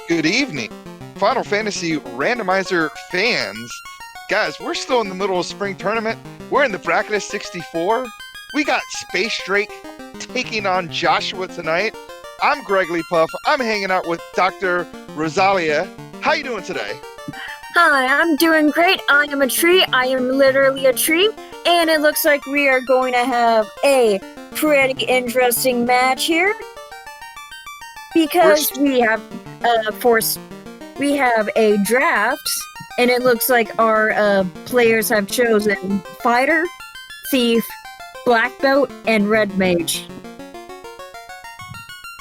Good evening, Final Fantasy Randomizer fans. Guys, we're still in the middle of spring tournament. We're in the bracket of 64. We got SpaceDrake taking on Joshua tonight. I'm Gregory Puff. I'm hanging out with Dr. Rosalia. How you doing today? Hi, I'm doing great. I am a tree. I am literally a tree. And it looks like we are going to have a pretty interesting match here. Because we have a draft, and it looks like our players have chosen Fighter, Thief, Black Belt, and Red Mage.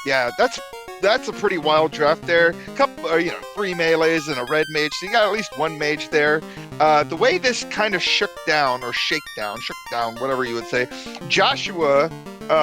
Yeah, that's a pretty wild draft there. Couple, 3 melees and a red mage, so you got at least one mage there. The way this kind of shook down, whatever you would say, Joshua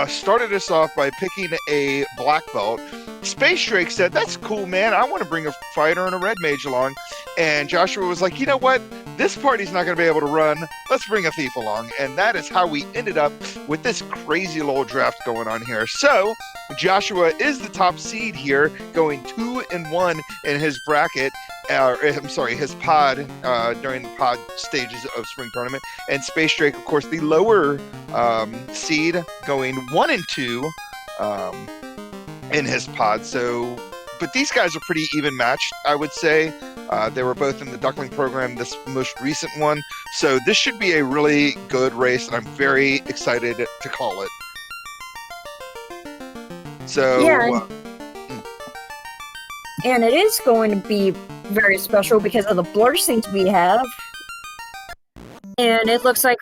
started us off by picking a black belt. SpaceDrake said, "That's cool, man. I want to bring a fighter and a red mage along." And Joshua was like, "You know what? This party's not going to be able to run. Let's bring a thief along." And that is how we ended up with this crazy little draft going on here. So Joshua is the top seed here, going 2-1 in his bracket. His pod during the pod stages of spring tournament. And SpaceDrake, of course, the lower seed, going 1-2 in his pod. So, but these guys are pretty even matched, I would say. They were both in the Duckling program, this most recent one. So this should be a really good race, and I'm very excited to call it. So, yeah. And it is going to be very special because of the blessings we have. And it looks like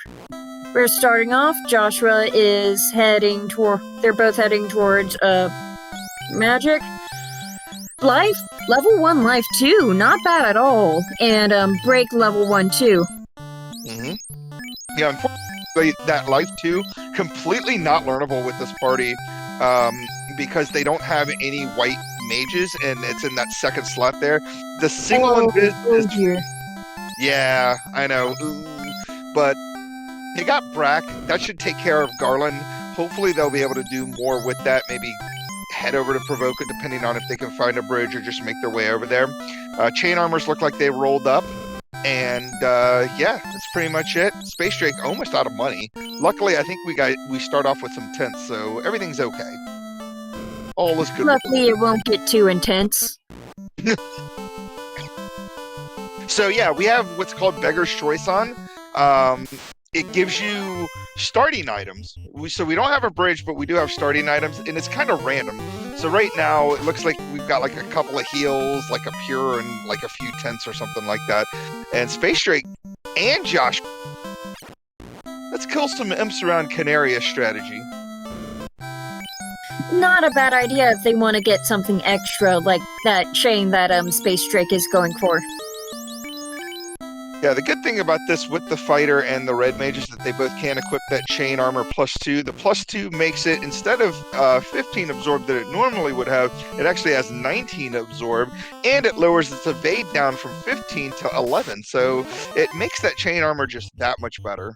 we're starting off. Joshua is they're both heading towards Magic. Life, level 1 life 2, not bad at all. And break level 1 too. Mm-hmm. Yeah, unfortunately, that life 2, completely not learnable with this party, because they don't have any white mages, and it's in that second slot there. The single invis is... Yeah, I know. Ooh. But they got Brack. That should take care of Garland. Hopefully they'll be able to do more with that, maybe head over to Provoca, depending on if they can find a bridge or just make their way over there. Chain armors look like they rolled up, and yeah, that's pretty much it. SpaceDrake almost out of money. Luckily, I think we start off with some tents, so everything's okay. All is good. Luckily, it won't get too intense. So yeah, we have what's called Beggar's Choice on. It gives you starting items. So we don't have a bridge, but we do have starting items, and it's kind of random. So right now, it looks like we've got like a couple of heals, like a pure, and like a few tents or something like that. And SpaceDrake and Josh, let's kill some imps around Canaria strategy. Not a bad idea if they want to get something extra, like that chain that SpaceDrake is going for. Yeah, the good thing about this with the fighter and the red mage is that they both can equip that chain armor +2. The +2 makes it, instead of 15 absorb that it normally would have, it actually has 19 absorb, and it lowers its evade down from 15 to 11. So it makes that chain armor just that much better.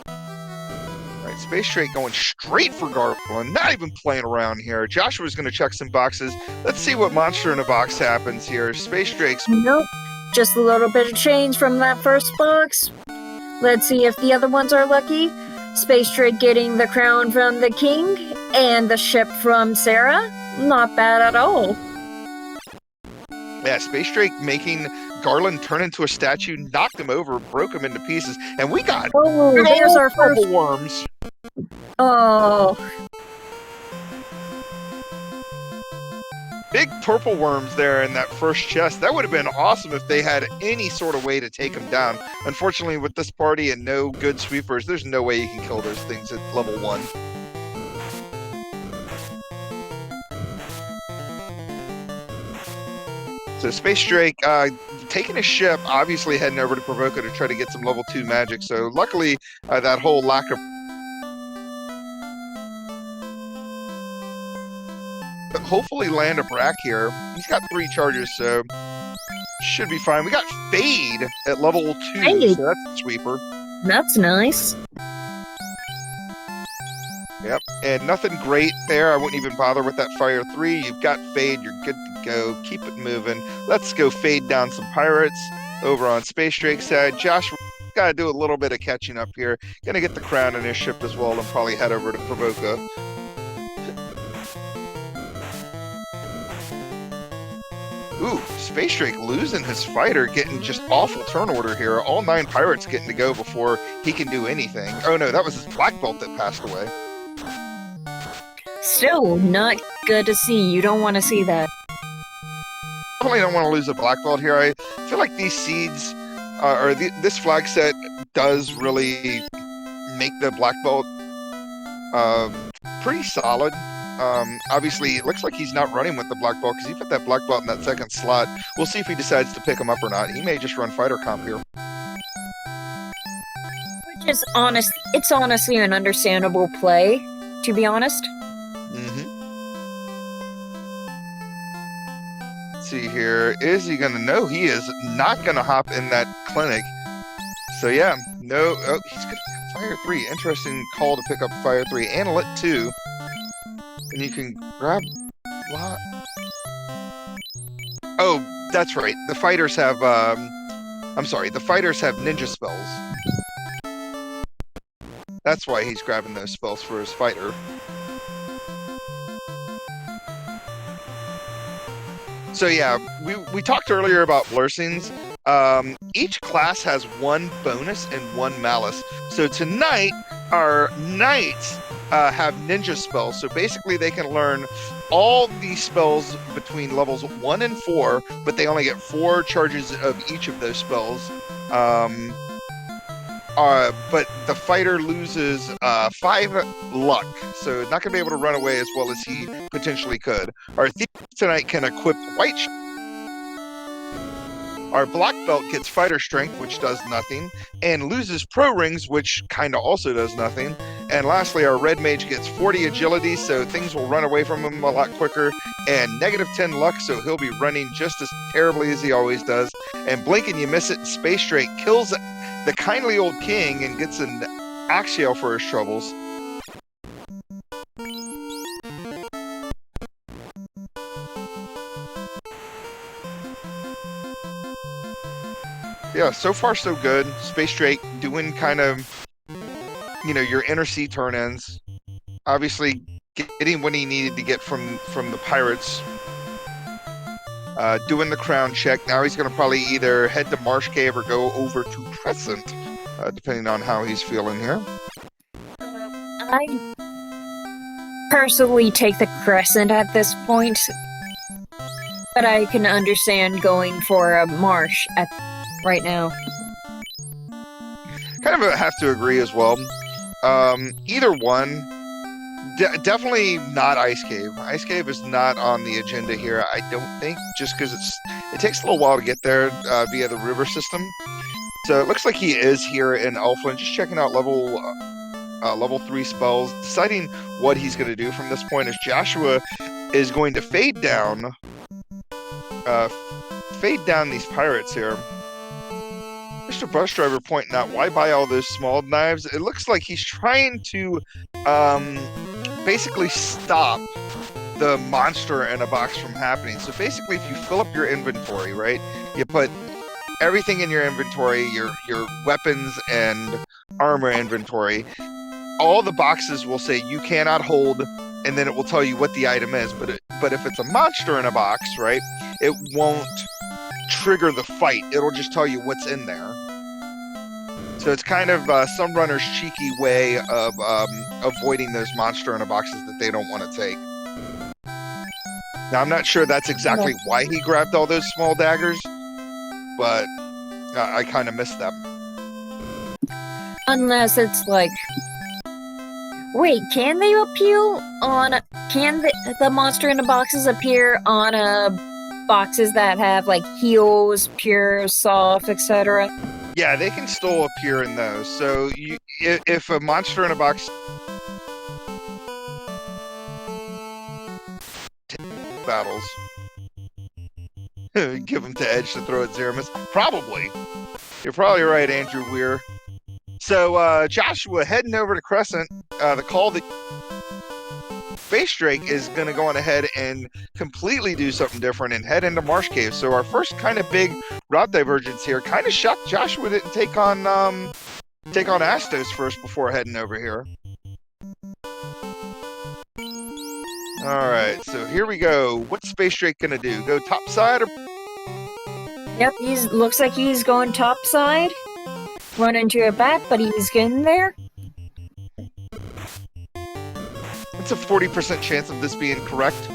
Alright, SpaceDrake going straight for Garland, not even playing around here. Joshua's going to check some boxes. Let's see what monster in a box happens here. SpaceDrake's... Nope. Just a little bit of change from that first box. Let's see if the other ones are lucky. SpaceDrake getting the crown from the king and the ship from Sarah. Not bad at all. Yeah, SpaceDrake making Garland turn into a statue, knocked him over, broke him into pieces, and we got there's our first worms. Oh. Big purple worms there in that first chest. That would have been awesome if they had any sort of way to take them down. Unfortunately, with this party and no good sweepers, there's no way you can kill those things at level 1. So SpaceDrake taking a ship, obviously heading over to Provoca to try to get some level 2 magic. So luckily, that whole lack of... hopefully land a Brack here. He's got 3 charges, so should be fine. We got Fade at level 2, so that's a sweeper. That's nice. Yep, and nothing great there. I wouldn't even bother with that Fire 3. You've got Fade, you're good to go. Keep it moving. Let's go fade down some pirates over on SpaceDrake's side. Josh, got to do a little bit of catching up here. Gonna get the crown in his ship as well and probably head over to Provoca. Ooh, SpaceDrake losing his fighter, getting just awful turn order here. All 9 pirates getting to go before he can do anything. Oh no, that was his black belt that passed away. Still not good to see. You don't want to see that. Definitely don't want to lose a black belt here. I feel like these seeds, this flag set does really make the black belt pretty solid. Obviously, it looks like he's not running with the black belt because he put that black belt in that second slot. We'll see if he decides to pick him up or not. He may just run fighter comp here. Which is honest. It's honestly an understandable play, to be honest. Let's see here. Is he going to? No, he is not going to hop in that clinic. So yeah, no. Oh, he's going to Fire 3. Interesting call to pick up Fire 3 and Lit 2. And you can grab what? Oh, that's right. The fighters have I'm sorry, the fighters have ninja spells. That's why he's grabbing those spells for his fighter. So yeah, we talked earlier about blessings. Each class has 1 bonus and 1 malice. So tonight, our knights have ninja spells. So basically they can learn all these spells between levels 1 and 4, but they only get 4 charges of each of those spells. But the fighter loses 5 luck, so not going to be able to run away as well as he potentially could. Our thief tonight can equip white. Our black belt gets fighter strength, which does nothing, and loses pro rings, which kind of also does nothing. And lastly, our red mage gets 40 agility, so things will run away from him a lot quicker, and negative 10 luck, so he'll be running just as terribly as he always does. And blink and you miss it, and SpaceDrake kills the kindly old king and gets an axial for his troubles. Yeah, so far so good. SpaceDrake doing kind of, your inner sea turn-ins. Obviously, getting what he needed to get from the pirates. Doing the crown check. Now he's going to probably either head to Marsh Cave or go over to Crescent, depending on how he's feeling here. I personally take the Crescent at this point, but I can understand going for a Marsh right now. Kind of have to agree as well. Either one. Definitely not Ice Cave. Ice Cave is not on the agenda here, I don't think, just because it takes a little while to get there via the river system. So it looks like he is here in Alpha, and just checking out level 3 spells, deciding what he's going to do from this point. Is Joshua is going to fade down these pirates here. Mr. Bus Driver pointing out, why buy all those small knives? It looks like he's trying to basically stop the monster in a box from happening. So basically, if you fill up your inventory, right, you put everything in your inventory, your weapons and armor inventory, all the boxes will say you cannot hold, and then it will tell you what the item is. But if it's a monster in a box, right, it won't trigger the fight. It'll just tell you what's in there. So it's kind of some runner's cheeky way of avoiding those monster in a boxes that they don't want to take. Now, I'm not sure that's exactly why he grabbed all those small daggers, but I kind of missed them. Unless it's like, wait, can they appeal on? Can the monster in the boxes appear on boxes that have like heals, pure, soft, etc.? Yeah, they can still appear in those. So if a monster in a box battles, give them to Edge to throw at Zeramis. Probably. You're probably right, Andrew Weir. So Joshua heading over to Crescent. The call that SpaceDrake is going to go on ahead and completely do something different and head into Marsh Cave. So our first kind of big route divergence here. Kind of shocked Joshua didn't take on Astos first before heading over here. All right, so here we go. What's SpaceDrake going to do? Go top side or? Yep, looks like he's going top side. Run into a bat, but he's getting there. It's a 40% chance of this being correct.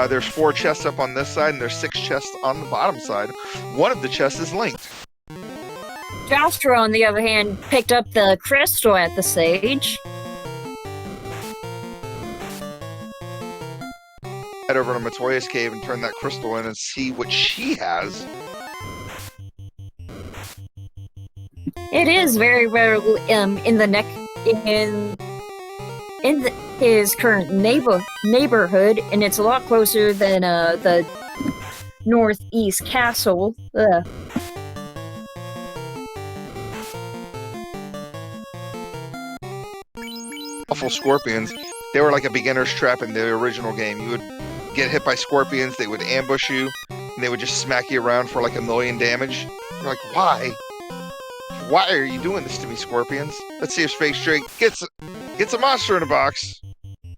There's 4 chests up on this side, and there's 6 chests on the bottom side. One of the chests is linked. Joshua, on the other hand, picked up the crystal at the sage. Head over to Matoya's cave and turn that crystal in and see what she has. It is very rare in the his current neighborhood, and it's a lot closer than the northeast castle. Awful scorpions. They were like a beginner's trap in the original game. You would get hit by scorpions, they would ambush you, and they would just smack you around for like 1,000,000 damage. You're like, why? Why are you doing this to me, scorpions? Let's see if SpaceDrake gets a monster in a box.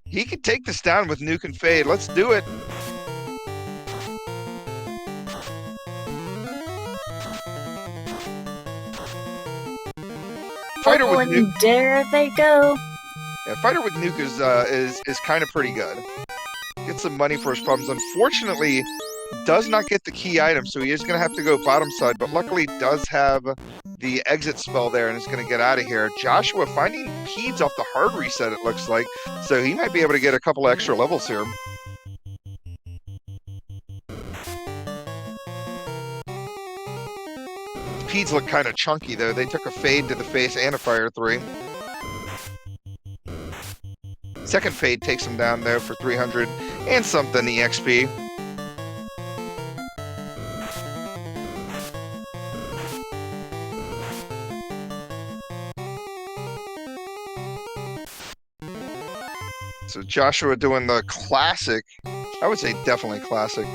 He could take this down with Nuke and Fade. Let's do it. Fighter with Nuke. There they go. Yeah, Fighter with Nuke is kind of pretty good. Get some money for his problems. Unfortunately, does not get the key item, so he is going to have to go bottom side, but luckily does have the exit spell there and is going to get out of here. Joshua finding Peeds off the hard reset, it looks like, so he might be able to get a couple extra levels here. Peeds look kind of chunky, though. They took a fade to the face and a fire 3. Second fade takes him down, though, for 300 and something EXP. So Joshua doing the classic, I would say definitely classic,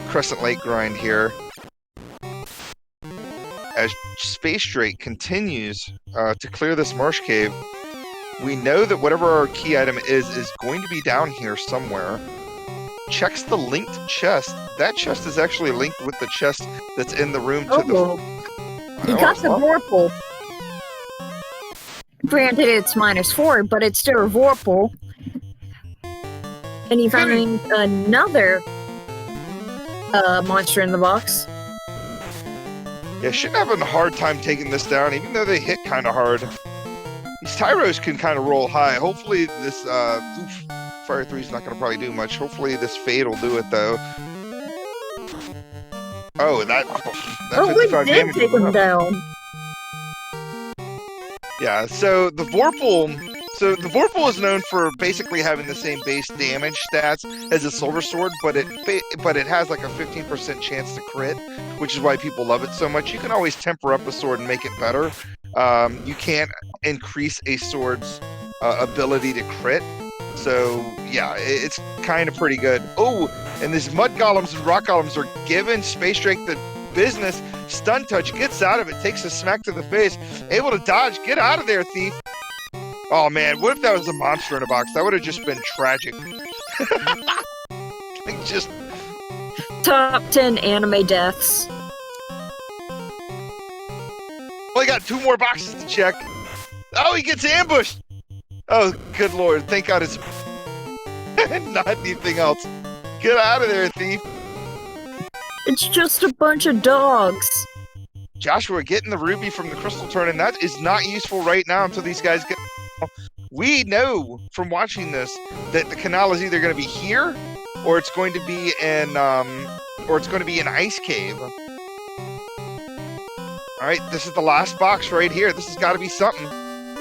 Crescent Lake grind here. As SpaceDrake continues to clear this marsh cave, we know that whatever our key item is going to be down here somewhere. Checks the linked chest. That chest is actually linked with the chest that's in the room to the... He got the Vorpal. Granted, it's -4, but it's still a Vorpal. And he found another monster in the box. Yeah, shouldn't have a hard time taking this down, even though they hit kind of hard. These Tyros can kind of roll high. Hopefully this... Fire 3 is not going to probably do much. Hopefully this Fade will do it, though. Oh, that 55 did damage take him down. Yeah, so the Vorpal is known for basically having the same base damage stats as a Silver Sword, but it has like a 15% chance to crit, which is why people love it so much. You can always temper up a sword and make it better. You can't increase a sword's ability to crit. So, yeah, it's kind of pretty good. Oh, and these Mud Golems and Rock Golems are giving SpaceDrake the business. Stun Touch, gets out of it, takes a smack to the face. Able to dodge. Get out of there, thief. Oh, man, what if that was a monster in a box? That would have just been tragic. Just... Top 10 anime deaths. Only got 2 more boxes to check. Oh, he gets ambushed. Oh, good lord. Thank God it's not anything else. Get out of there, thief. It's just a bunch of dogs. Joshua getting the ruby from the crystal turn, and that is not useful right now until these guys get... We know from watching this that the canal is either going to be here or it's going to be in an ice cave. All right, this is the last box right here. This has got to be something.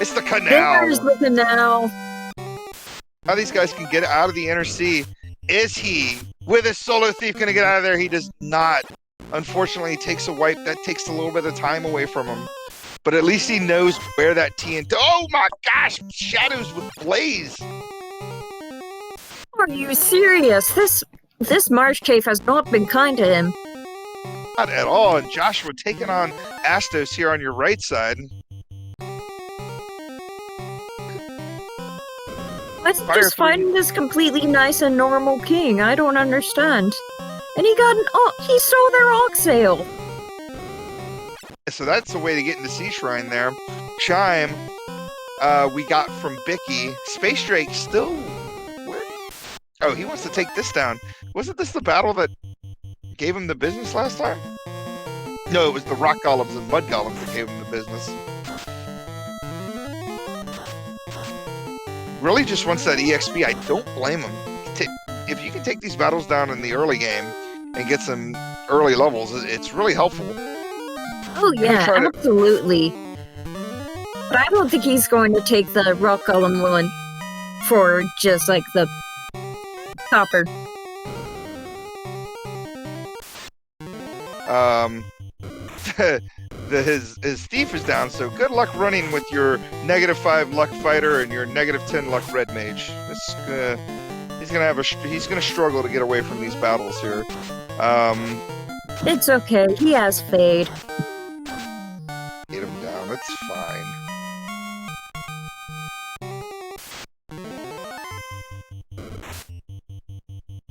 It's the canal. There's the canal. How these guys can get out of the inner sea. Is he, with his solo thief, going to get out of there? He does not. Unfortunately, he takes a wipe. That takes a little bit of time away from him. But at least he knows where that TNT... Oh my gosh! Shadows with Blaze! Are you serious? This Marsh Cave has not been kind to him. Not at all. And Joshua taking on Astos here on your right side. Let's just find this completely nice and normal king. I don't understand. And he stole their oxtail. So that's the way to get into Sea Shrine there. Chime, we got from Bicky. SpaceDrake still... Where? Oh, he wants to take this down. Wasn't this the battle that gave him the business last time? No, it was the rock golems and mud golems that gave him the business. Really just wants that EXP. I don't blame him. If you can take these battles down in the early game and get some early levels, it's really helpful. Oh yeah, absolutely. But I don't think he's going to take the rock golem one for just like the copper. His thief is down, so good luck running with your -5 luck fighter and your -10 luck red mage. He's gonna struggle to get away from these battles here. It's okay. He has fade. Get him down. It's fine.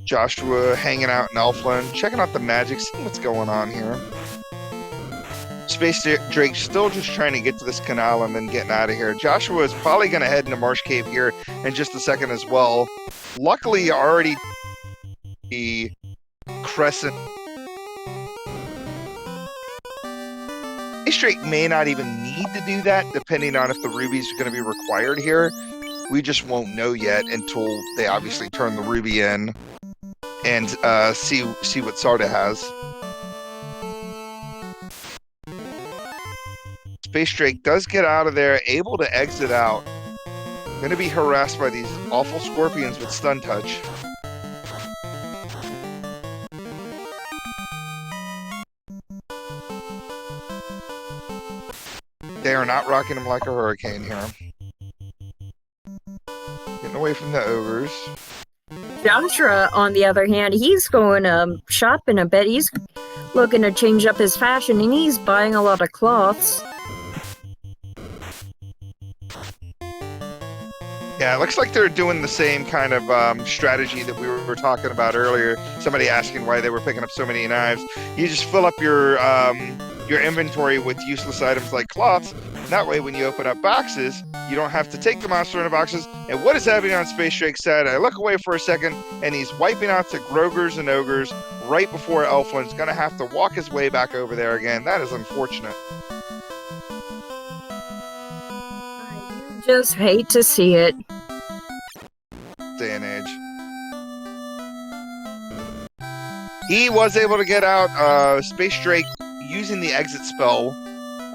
Joshua hanging out in Elfland, checking out the magic, seeing what's going on here. SpaceDrake still just trying to get to this canal and then getting out of here. Joshua is probably going to head into Marsh Cave here in just a second as well. Luckily, already the crescent. SpaceDrake may not even need to do that, depending on if the rubies are going to be required here. We just won't know yet until they obviously turn the ruby in and see what Sarda has. SpaceDrake does get out of there, able to exit out. Going to be harassed by these awful scorpions with stun touch. They are not rocking him like a hurricane here. Getting away from the ogres. Joshua, on the other hand, he's going shopping a bit. He's looking to change up his fashion, and he's buying a lot of cloths. Yeah, it looks like they're doing the same kind of strategy that we were talking about earlier. Somebody asking why they were picking up so many knives. You just fill up your inventory with useless items like cloths. That way, when you open up boxes, you don't have to take the monster in the boxes. And what is happening on SpaceDrake's side? I look away for a second, and he's wiping out to Grogers and Ogres right before Elfland's going to have to walk his way back over there again. That is unfortunate. I just hate to see it. Day and age. He was able to get out SpaceDrake using the exit spell,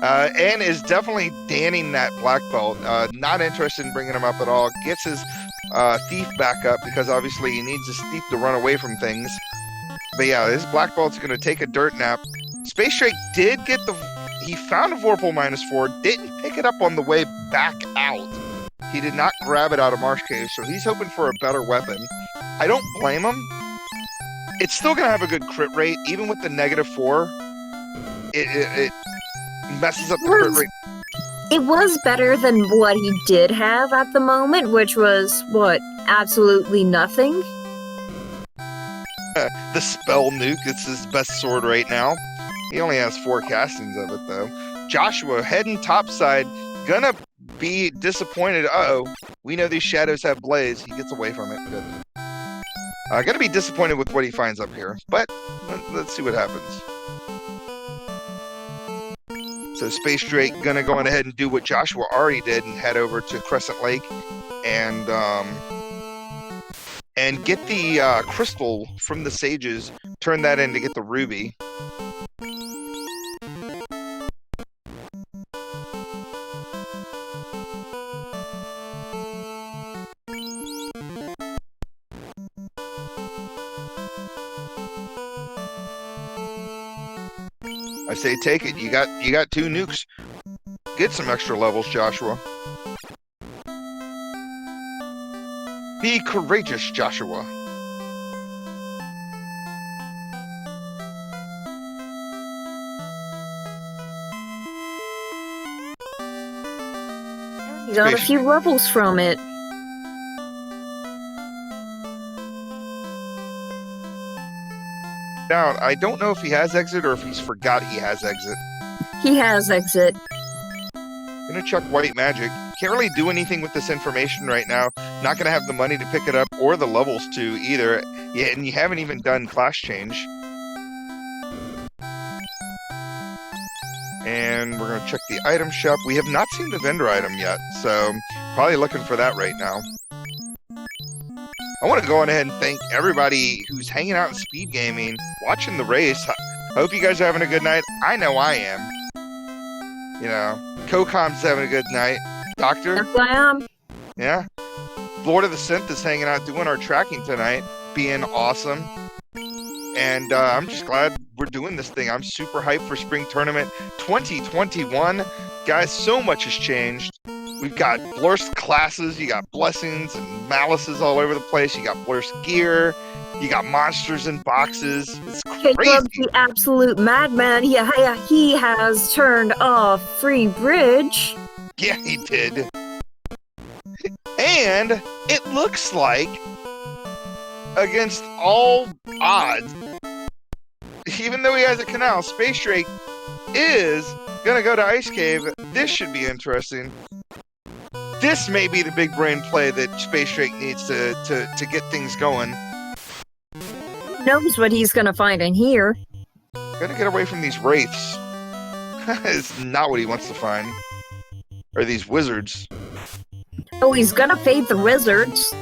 and is definitely danning that black belt. Not interested in bringing him up at all. Gets his thief back up because obviously he needs his thief to run away from things. But yeah, his black belt's going to take a dirt nap. SpaceDrake did get he found a Vorpal -4, didn't pick it up on the way back out. He did not grab it out of Marsh Cave, so he's hoping for a better weapon. I don't blame him. It's still going to have a good crit rate, even with the -4. It messes up the crit rate. It was better than what he did have at the moment, which was, what, absolutely nothing? The spell nuke, it's his best sword right now. He only has 4 castings of it, though. Joshua heading topside, gonna be disappointed. Uh-oh, we know these shadows have blaze. He gets away from it. Good. Gonna be disappointed with what he finds up here, but let's see what happens. So SpaceDrake gonna go on ahead and do what Joshua already did and head over to Crescent Lake and get the crystal from the sages, turn that in to get the ruby. I say take it. You got 2 nukes. Get some extra levels, Joshua. Be courageous, Joshua. You got a few levels from it. Now, I don't know if he has exit or if he's forgot he has exit. He has exit. Gonna chuck white magic. Can't really do anything with this information right now. Not gonna have the money to pick it up or the levels to either. Yeah, and you haven't even done class change. And we're gonna check the item shop. We have not seen the vendor item yet, so probably looking for that right now. I want to go on ahead and thank everybody who's hanging out in Speed Gaming, watching the race. I hope you guys are having a good night. I know I am. You know, CoCom's having a good night. Doctor? Yes, I am. Yeah. Florida the Synth is hanging out doing our tracking tonight, being awesome. And I'm just glad we're doing this thing. I'm super hyped for Spring Tournament 2021. Guys, so much has changed. We've got Blurst classes, you got blessings and malices all over the place, you got Blurst gear, you got monsters in boxes. It's crazy. Caleb, the absolute madman, he has turned off Free Bridge. Yeah, he did. And it looks like, against all odds, even though he has a canal, SpaceDrake is gonna go to Ice Cave. This should be interesting. This may be the big brain play that SpaceDrake needs to get things going. Who knows what he's gonna find in here? Gotta get away from these wraiths. It's not what he wants to find. Or these wizards. Oh, he's gonna fade the wizards.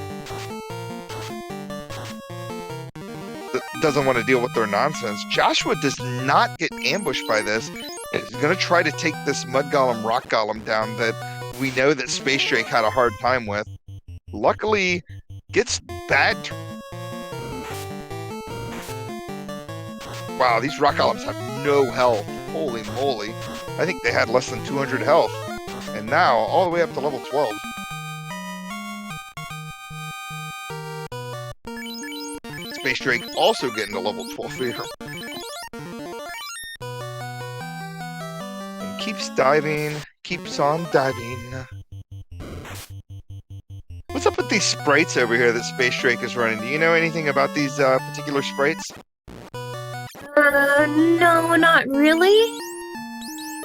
Doesn't want to deal with their nonsense. Joshua does not get ambushed by this. He's gonna try to take this Mud Golem, Rock Golem down that we know that SpaceDrake had a hard time with. Luckily, gets bad. Wow, these Rock Golems have no health. Holy moly. I think they had less than 200 health. And now, all the way up to level 12. SpaceDrake also getting to level 12 here. And keeps diving, keeps on diving. What's up with these sprites over here that SpaceDrake is running? Do you know anything about these particular sprites? No, not really.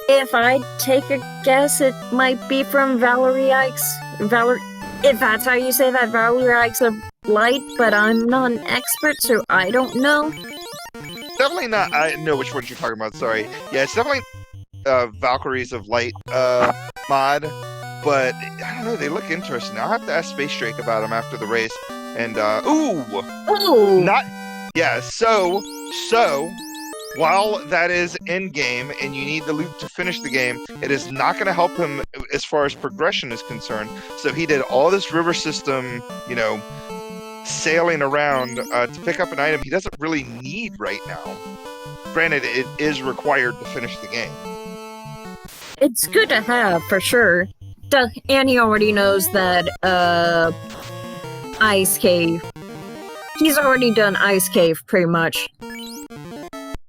If I take a guess, it might be from Valerie Ike's. If that's how you say that, Valerie Ike's of Light, but I'm not an expert, so I don't know. Definitely not. I know which ones you're talking about, sorry. Yeah, it's definitely Valkyries of Light mod, but I don't know, they look interesting. I'll have to ask SpaceDrake about them after the race. And, Ooh! Not, yeah, so, while that is in-game and you need the loot to finish the game, it is not going to help him as far as progression is concerned. So he did all this river system, you know, sailing around to pick up an item he doesn't really need right now. Granted, it is required to finish the game. It's good to have, for sure. And he already knows that, Ice Cave. He's already done Ice Cave, pretty much.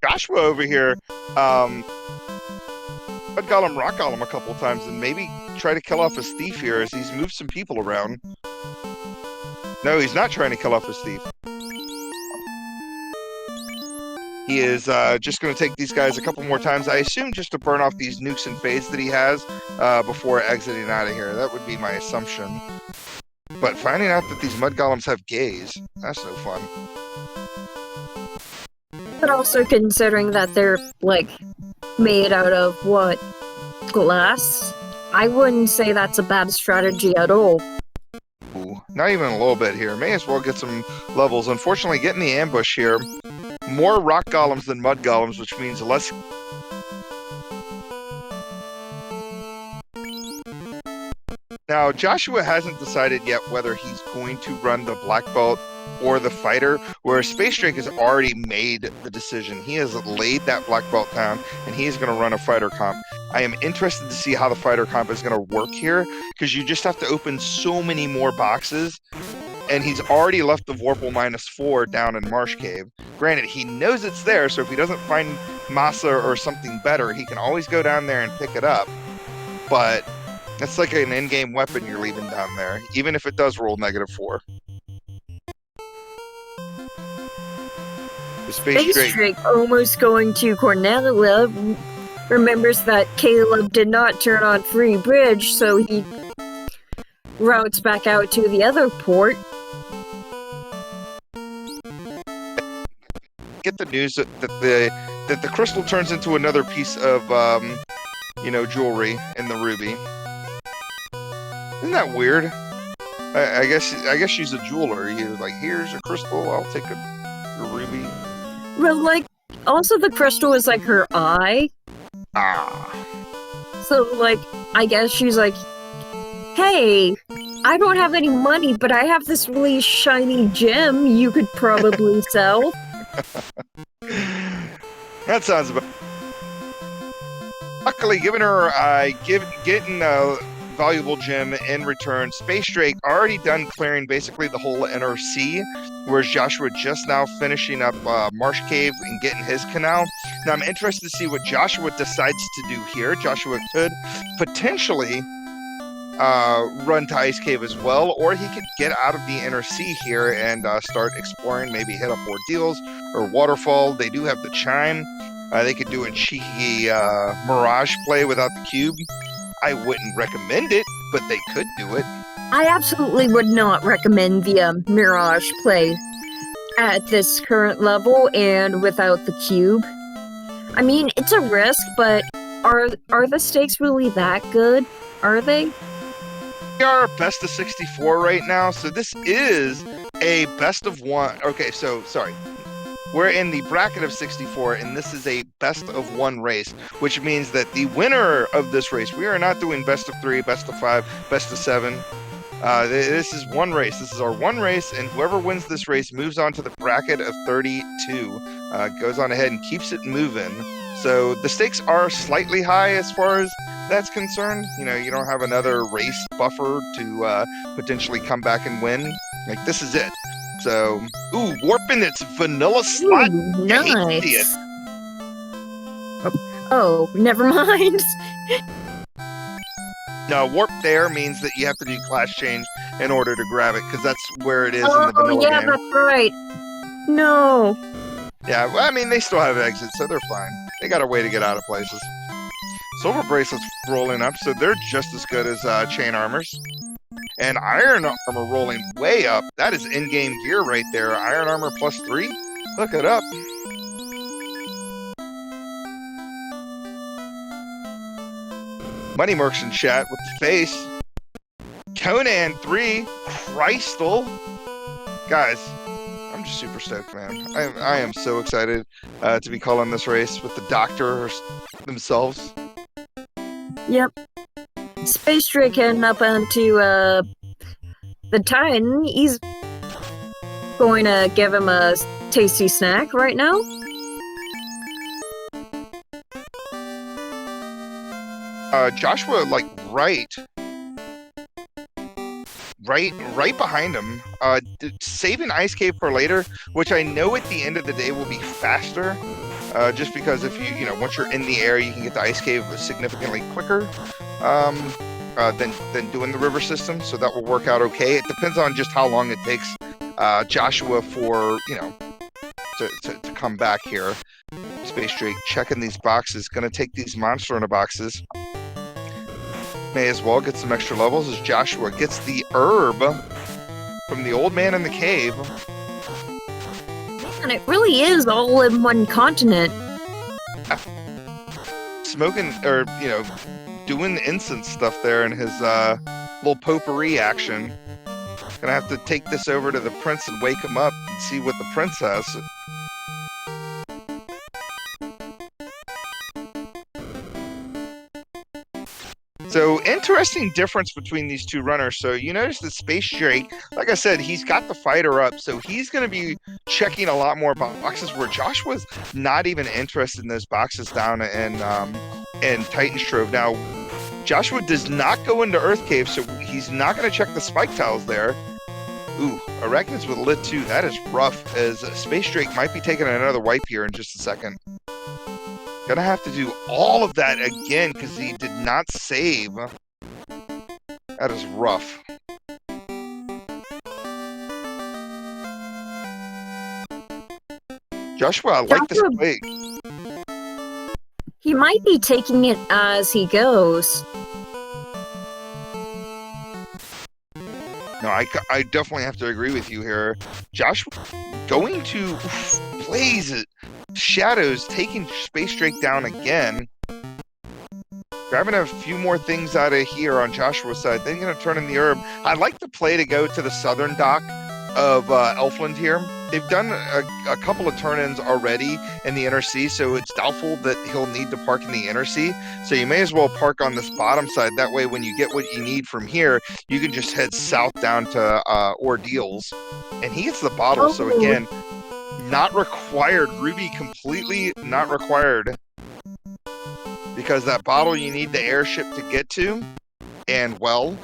Joshua over here, Mud Golem, Rock Golem a couple times, and maybe try to kill off his thief here as he's moved some people around. No, he's not trying to kill off his thief. He is just going to take these guys a couple more times, I assume just to burn off these nukes and phase that he has before exiting out of here. That would be my assumption. But finding out that these Mud Golems have gaze, that's no fun. But also considering that they're, like, made out of, what, glass? I wouldn't say that's a bad strategy at all. Ooh, not even a little bit here. May as well get some levels. Unfortunately, getting the ambush here. More Rock Golems than Mud Golems, which means less... Now, Joshua hasn't decided yet whether he's going to run the Black Belt or the Fighter, whereas SpaceDrake has already made the decision. He has laid that Black Belt down, and he is going to run a Fighter comp. I am interested to see how the Fighter comp is going to work here, because you just have to open so many more boxes and he's already left the Vorpal -4 down in Marsh Cave. Granted, he knows it's there, so if he doesn't find Masa or something better, he can always go down there and pick it up. But it's like an in-game weapon you're leaving down there, even if it does roll -4. The SpaceDrake almost going to Cornelia remembers that Caleb did not turn on free bridge, so he routes back out to the other port. Get the news that the crystal turns into another piece of jewelry in the ruby. Isn't that weird? I guess she's a jeweler. You're like, here's a crystal, I'll take a ruby. Well, like, also the crystal is like her eye. So, like, I guess she's like, hey, I don't have any money, but I have this really shiny gem you could probably sell. That sounds about. Luckily, giving her getting a valuable gem in return. SpaceDrake already done clearing basically the whole NRC, whereas Joshua just now finishing up Marsh Cave and getting his canal. Now I'm interested to see what Joshua decides to do here. Joshua could potentially run to Ice Cave as well, or he could get out of the NRC here and start exploring, maybe hit up Ordeals or Waterfall. They do have the Chime. They could do a cheeky Mirage play without the cube. I wouldn't recommend it, but they could do it. I absolutely would not recommend the Mirage play at this current level and without the cube. I mean, it's a risk, but are the stakes really that good? Are they? We are best of 64 right now, so this is a best of one. Okay, so sorry. We're in the bracket of 64, and this is a best of one race, which means that the winner of this race, we are not doing best of 3, best of 5, best of 7. This is one race. This is our one race, and whoever wins this race moves on to the bracket of 32, goes on ahead and keeps it moving. So the stakes are slightly high as far as that's concerned. You know, you don't have another race buffer to potentially come back and win. Like, this is it. So, ooh, warping its vanilla slot. Ooh, nice. Oh, never mind. No, warp there means that you have to do class change in order to grab it, because that's where it is in the Oh, vanilla yeah, game. that's right. No. Yeah, well, I mean, they still have exits, so they're fine. They got a way to get out of places. Silver bracelets rolling up, so they're just as good as chain armors. And iron armor rolling way up. That is in-game gear right there. Iron armor +3. Look it up. Money Mercs in chat with the face. Conan 3. Crystal. Guys, I'm just super stoked, man. I am so excited to be calling this race with the doctors themselves. Yep. SpaceDrake heading up onto the Titan. He's going to give him a tasty snack right now. Joshua, like, right behind him, saving Ice Cave for later, which I know at the end of the day will be faster, just because if you once you're in the air, you can get to Ice Cave significantly quicker than doing the river system, so that will work out okay. It depends on just how long it takes Joshua for to come back here. SpaceDrake checking these boxes, gonna take these monster in the boxes. May as well get some extra levels as Joshua gets the herb from the old man in the cave. And it really is all in one continent. Smoking, or, doing the incense stuff there in his little potpourri action. Gonna have to take this over to the prince and wake him up and see what the prince has. So, interesting difference between these two runners. So, you notice that SpaceDrake, like I said, he's got the fighter up, so he's going to be checking a lot more boxes, where Joshua's not even interested in those boxes down in Titan's Trove. Now, Joshua does not go into Earth Cave, so he's not going to check the spike tiles there. Ooh, Arachnids with lit 2. That is rough, as SpaceDrake might be taking another wipe here in just a second. Gonna have to do all of that again because he did not save. That is rough. Joshua, I like this play. He might be taking it as he goes. No, I definitely have to agree with you here. Joshua going to blaze it. Shadows taking SpaceDrake down again. Grabbing a few more things out of here on Joshua's side. Then going to turn in the herb. I'd like the play to go to the southern dock of Elfland here. They've done a couple of turn-ins already in the inner sea, so it's doubtful that he'll need to park in the inner sea. So you may as well park on this bottom side. That way, when you get what you need from here, you can just head south down to Ordeals. And he gets the bottle, so again, not required. Ruby completely not required. Because that bottle you need the airship to get to, and well,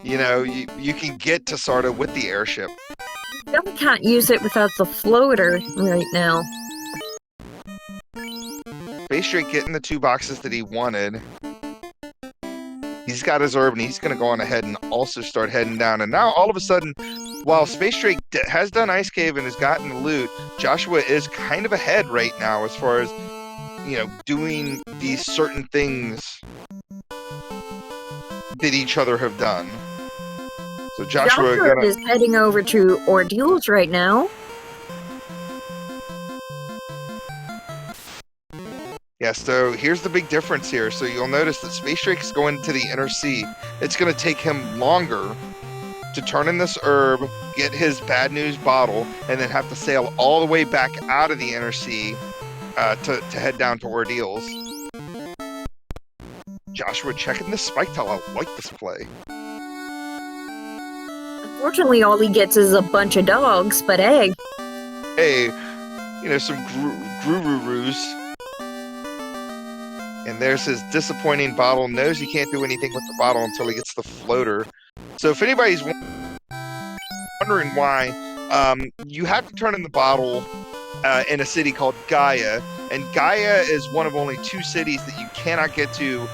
you know, you can get to Sarda with the airship. We can't use it without the floater right now. SpaceDrake getting the 2 boxes that he wanted. He's got his herb, and he's going to go on ahead and also start heading down. And now, all of a sudden, while SpaceDrake has done Ice Cave and has gotten the loot, Joshua is kind of ahead right now as far as, you know, doing these certain things that each other have done. So Joshua is heading over to Ordeals right now. Yeah, so here's the big difference here. So you'll notice that SpaceDrake is going to the inner sea. It's going to take him longer to turn in this herb, get his bad news bottle, and then have to sail all the way back out of the inner sea to head down to Ordeals. Joshua checking this spike tile. I like this play. Unfortunately, all he gets is a bunch of dogs, but hey. Hey, you know, some Grururoos. And there's his disappointing bottle. Knows he can't do anything with the bottle until he gets the floater. So if anybody's wondering why, you have to turn in the bottle in a city called Gaia. And Gaia is one of only 2 cities that you cannot get to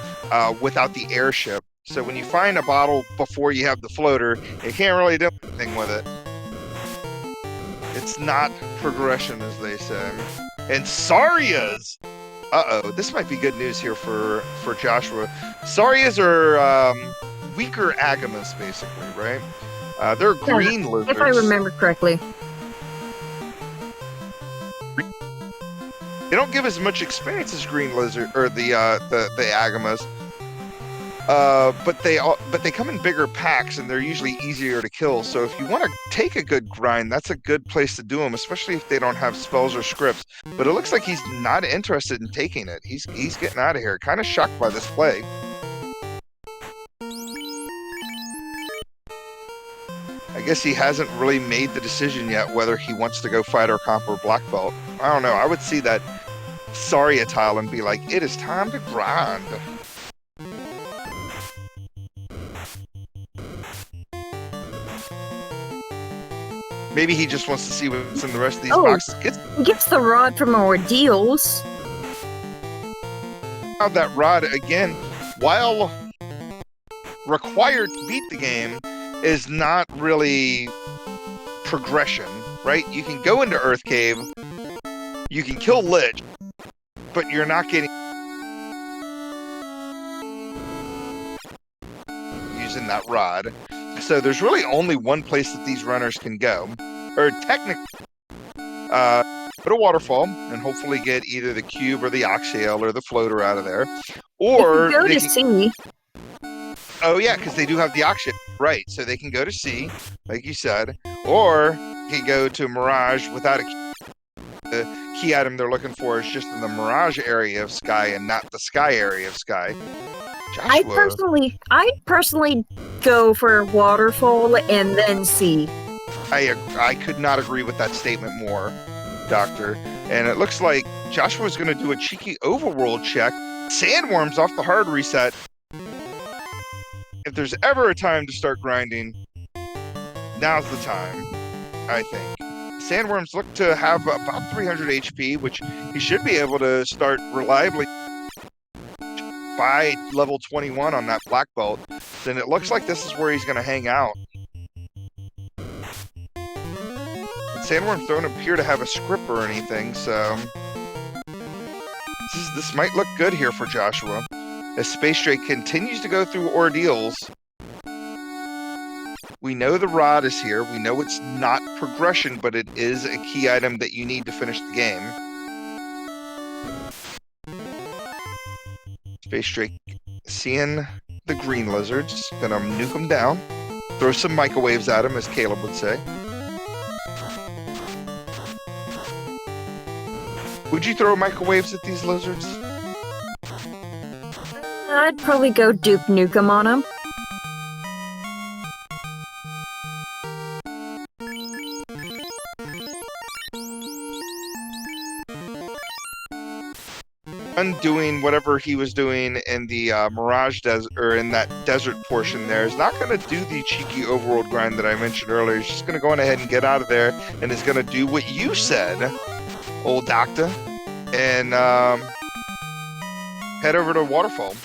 without the airship. So when you find a bottle before you have the floater, you can't really do anything with it. It's not progression, as they say. And Sarias! Uh-oh, this might be good news here for Joshua. Sarias are weaker agamas, basically, right? They're green lizards. If I remember correctly. They don't give as much experience as green lizard or the agamas. But they come in bigger packs, and they're usually easier to kill. So if you want to take a good grind, that's a good place to do them, especially if they don't have spells or scripts. But it looks like he's not interested in taking it. He's getting out of here. Kind of shocked by this play. I guess he hasn't really made the decision yet whether he wants to go fighter comp or black belt. I don't know. I would see that Saria tile and be like, it is time to grind. Maybe he just wants to see what's in the rest of these boxes. He gets the rod from Ordeals. That rod, again, while required to beat the game, is not really progression, right? You can go into Earth Cave, you can kill Lich, but you're not getting using that rod. So there's really only one place that these runners can go, or technically, put a waterfall and hopefully get either the cube or the oxyale or the floater out of there, or go to sea. Oh yeah, because they do have the oxyale, right? So they can go to sea, like you said, or you can go to Mirage without a key. The key item they're looking for is just in the Mirage area of Sky and not the Sky area of Sky. Joshua. I personally go for waterfall and then sea. I could not agree with that statement more, Doctor. And it looks like Joshua's going to do a cheeky overworld check. Sandworms off the hard reset. If there's ever a time to start grinding, now's the time, I think. Sandworms look to have about 300 HP, which he should be able to start reliably by level 21 on that black belt. Then it looks like this is where he's going to hang out. And Sandworms don't appear to have a script or anything, so this might look good here for Joshua. As SpaceDrake continues to go through ordeals, we know the rod is here. We know it's not progression, but it is a key item that you need to finish the game. SpaceDrake seeing the green lizards. Gonna nuke them down. Throw some microwaves at them, as Caleb would say. Would you throw microwaves at these lizards? I'd probably go Duke Nukem on him. Undoing whatever he was doing in the Mirage Desert, or in that desert portion there, is not going to do the cheeky overworld grind that I mentioned earlier. He's just going to go on ahead and get out of there, and is going to do what you said, old doctor, and head over to Waterfall.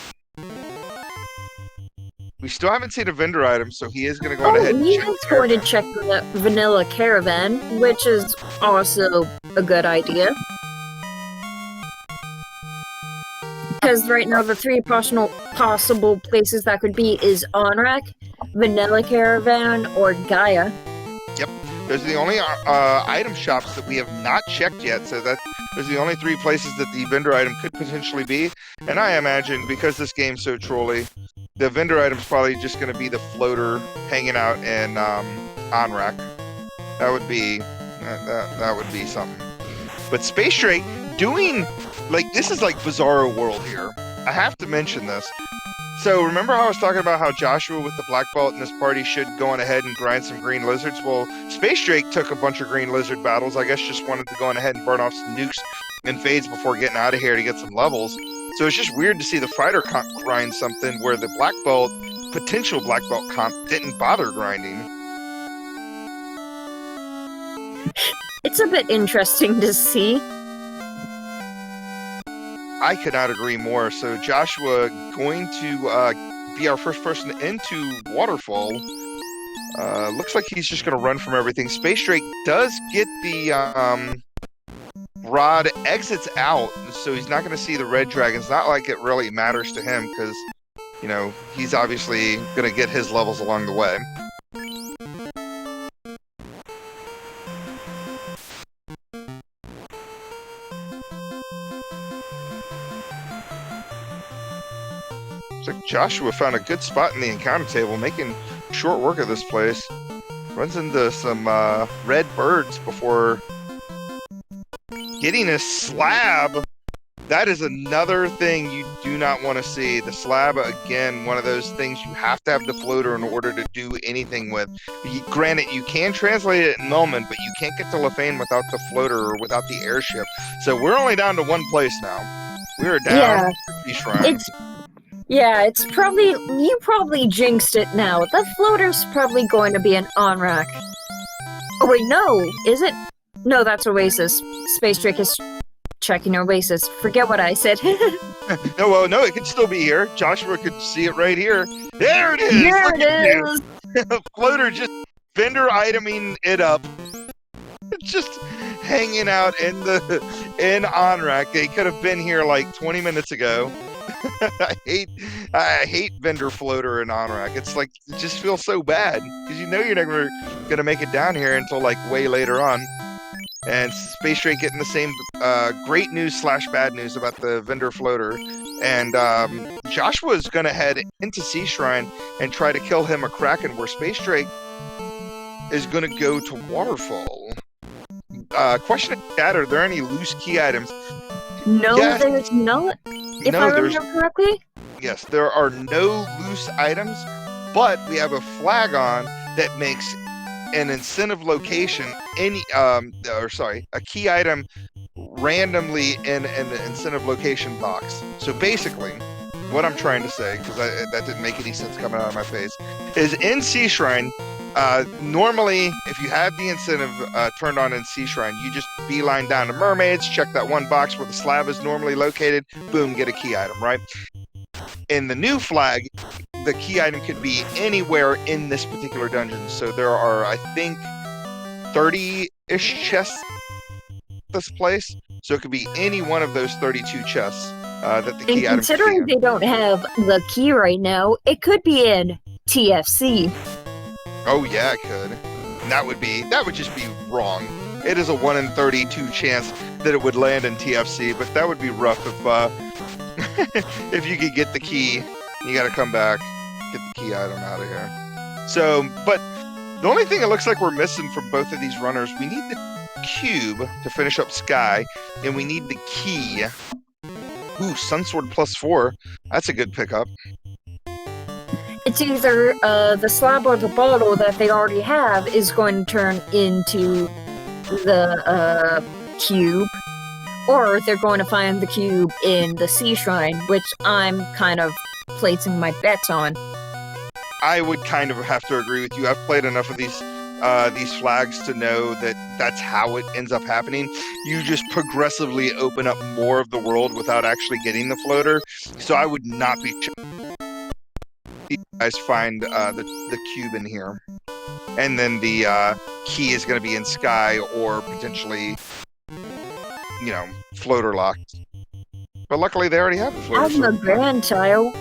We still haven't seen a vendor item, so he is going to go on ahead and he check is the going to caravan. check the vanilla caravan, which is also a good idea. Because right now the three possible places that could be is Onrak, Vanilla Caravan, or Gaia. Yep, those are the only item shops that we have not checked yet, so that those are the only three places that the vendor item could potentially be. And I imagine, because this game's so trolly, the vendor item's probably just going to be the floater hanging out in Onrak. That would be that would be something. But SpaceDrake doing, like, this is like Bizarro World here. I have to mention this. So remember how I was talking about how Joshua with the black belt in this party should go on ahead and grind some green lizards? Well, SpaceDrake took a bunch of green lizard battles. I guess just wanted to go on ahead and burn off some nukes and fades before getting out of here to get some levels. So it's just weird to see the fighter comp grind something where the black belt, potential black belt comp, didn't bother grinding. It's a bit interesting to see. I could not agree more. So Joshua going to be our first person into Waterfall. Looks like he's just going to run from everything. SpaceDrake does get the rod, exits out, so he's not going to see the red dragons. Not like it really matters to him, because, you know, he's obviously going to get his levels along the way. Looks like Joshua found a good spot in the encounter table, making short work of this place. Runs into some red birds before getting a slab. That is another thing you do not want to see. The slab, again, one of those things you have to have the floater in order to do anything with. Granted, you can translate it in Melman, but you can't get to Lefane without the floater or without the airship. So we're only down to one place now. We are down to the shrine. It's probably, you probably jinxed it now. The floater's probably going to be an Onrak. Oh wait, no, is it? No, that's Oasis. SpaceDrake is checking Oasis. Forget what I said. No, well, no, it could still be here. Joshua could see it right here. There it is! There Look it at you. is! Floater just vendor iteming it up. Just hanging out in Onrak. They could have been here like 20 minutes ago. I hate vendor floater in Onrak. It's like, it just feels so bad because you know you're never gonna make it down here until like way later on. And SpaceDrake getting the same great news / bad news about the vendor floater. And Joshua's gonna head into Sea Shrine and try to kill him a Kraken, where SpaceDrake is gonna go to Waterfall. Question in chat: are there any loose key items? No, Yes. there's not. If I remember correctly? Yes, there are no loose items, but we have a flag on that makes an incentive location, a key item randomly in an incentive location box. So basically, what I'm trying to say, because that didn't make any sense coming out of my face, is in Sea Shrine, normally, if you have the incentive turned on in Sea Shrine, you just beeline down to Mermaids, check that one box where the slab is normally located, boom, get a key item, right? In the new flag, the key item could be anywhere in this particular dungeon. So there are, I think, 30-ish chests this place. So it could be any one of those 32 chests that the key item could be considering in. they don't have the key right now, it could be in TFC. Oh yeah, it could. And that would just be wrong. It is a 1 in 32 chance that it would land in TFC, but that would be rough if if you could get the key. You got to come back, get the key item out of here. So, but the only thing it looks like we're missing from both of these runners, we need the cube to finish up Sky, and we need the key. Ooh, Sunsword +4. That's a good pickup. It's either the slab or the bottle that they already have is going to turn into the cube, or they're going to find the cube in the Sea Shrine, which I'm kind of placing my bets on. I would kind of have to agree with you. I've played enough of these flags to know that that's how it ends up happening. You just progressively open up more of the world without actually getting the floater. So I would not be you guys find the cube in here, and then the key is going to be in Sky or potentially, floater locked. But luckily they already have the floater. I'm a grandchild.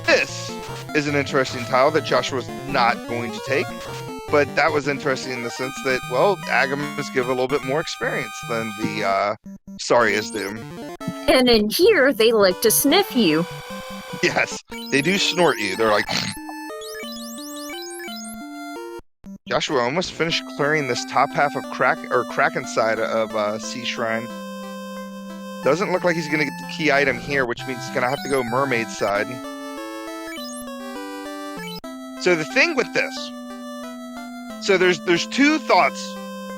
This is an interesting tile that Joshua's not going to take, but that was interesting in the sense that, well, Agamas give a little bit more experience than the Sarias do. And in here, they like to sniff you. Yes, they do snort you. They're like... Joshua almost finished clearing this top half of Kraken side of Sea Shrine. Doesn't look like he's going to get the key item here, which means he's going to have to go Mermaid side. So the thing with this, so there's two thoughts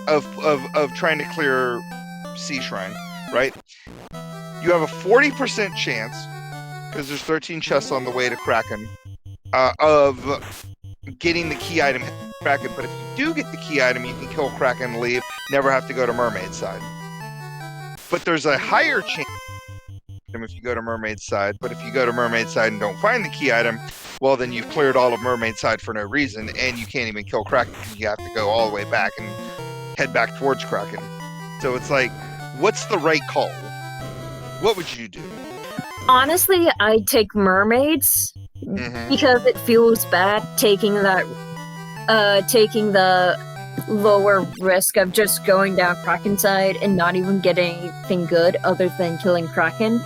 of trying to clear Sea Shrine, right? You have a 40% chance, because there's 13 chests on the way to Kraken, of getting the key item Kraken. But if you do get the key item, you can kill Kraken and leave, never have to go to Mermaid side. But there's a higher chance if you go to Mermaid side. But if you go to Mermaid side and don't find the key item, well, then you've cleared all of Mermaid side for no reason, and you can't even kill Kraken because you have to go all the way back and head back towards Kraken. So it's like, what's the right call? What would you do? Honestly, I'd take Mermaids because it feels bad taking the lower risk of just going down Kraken side and not even getting anything good other than killing Kraken.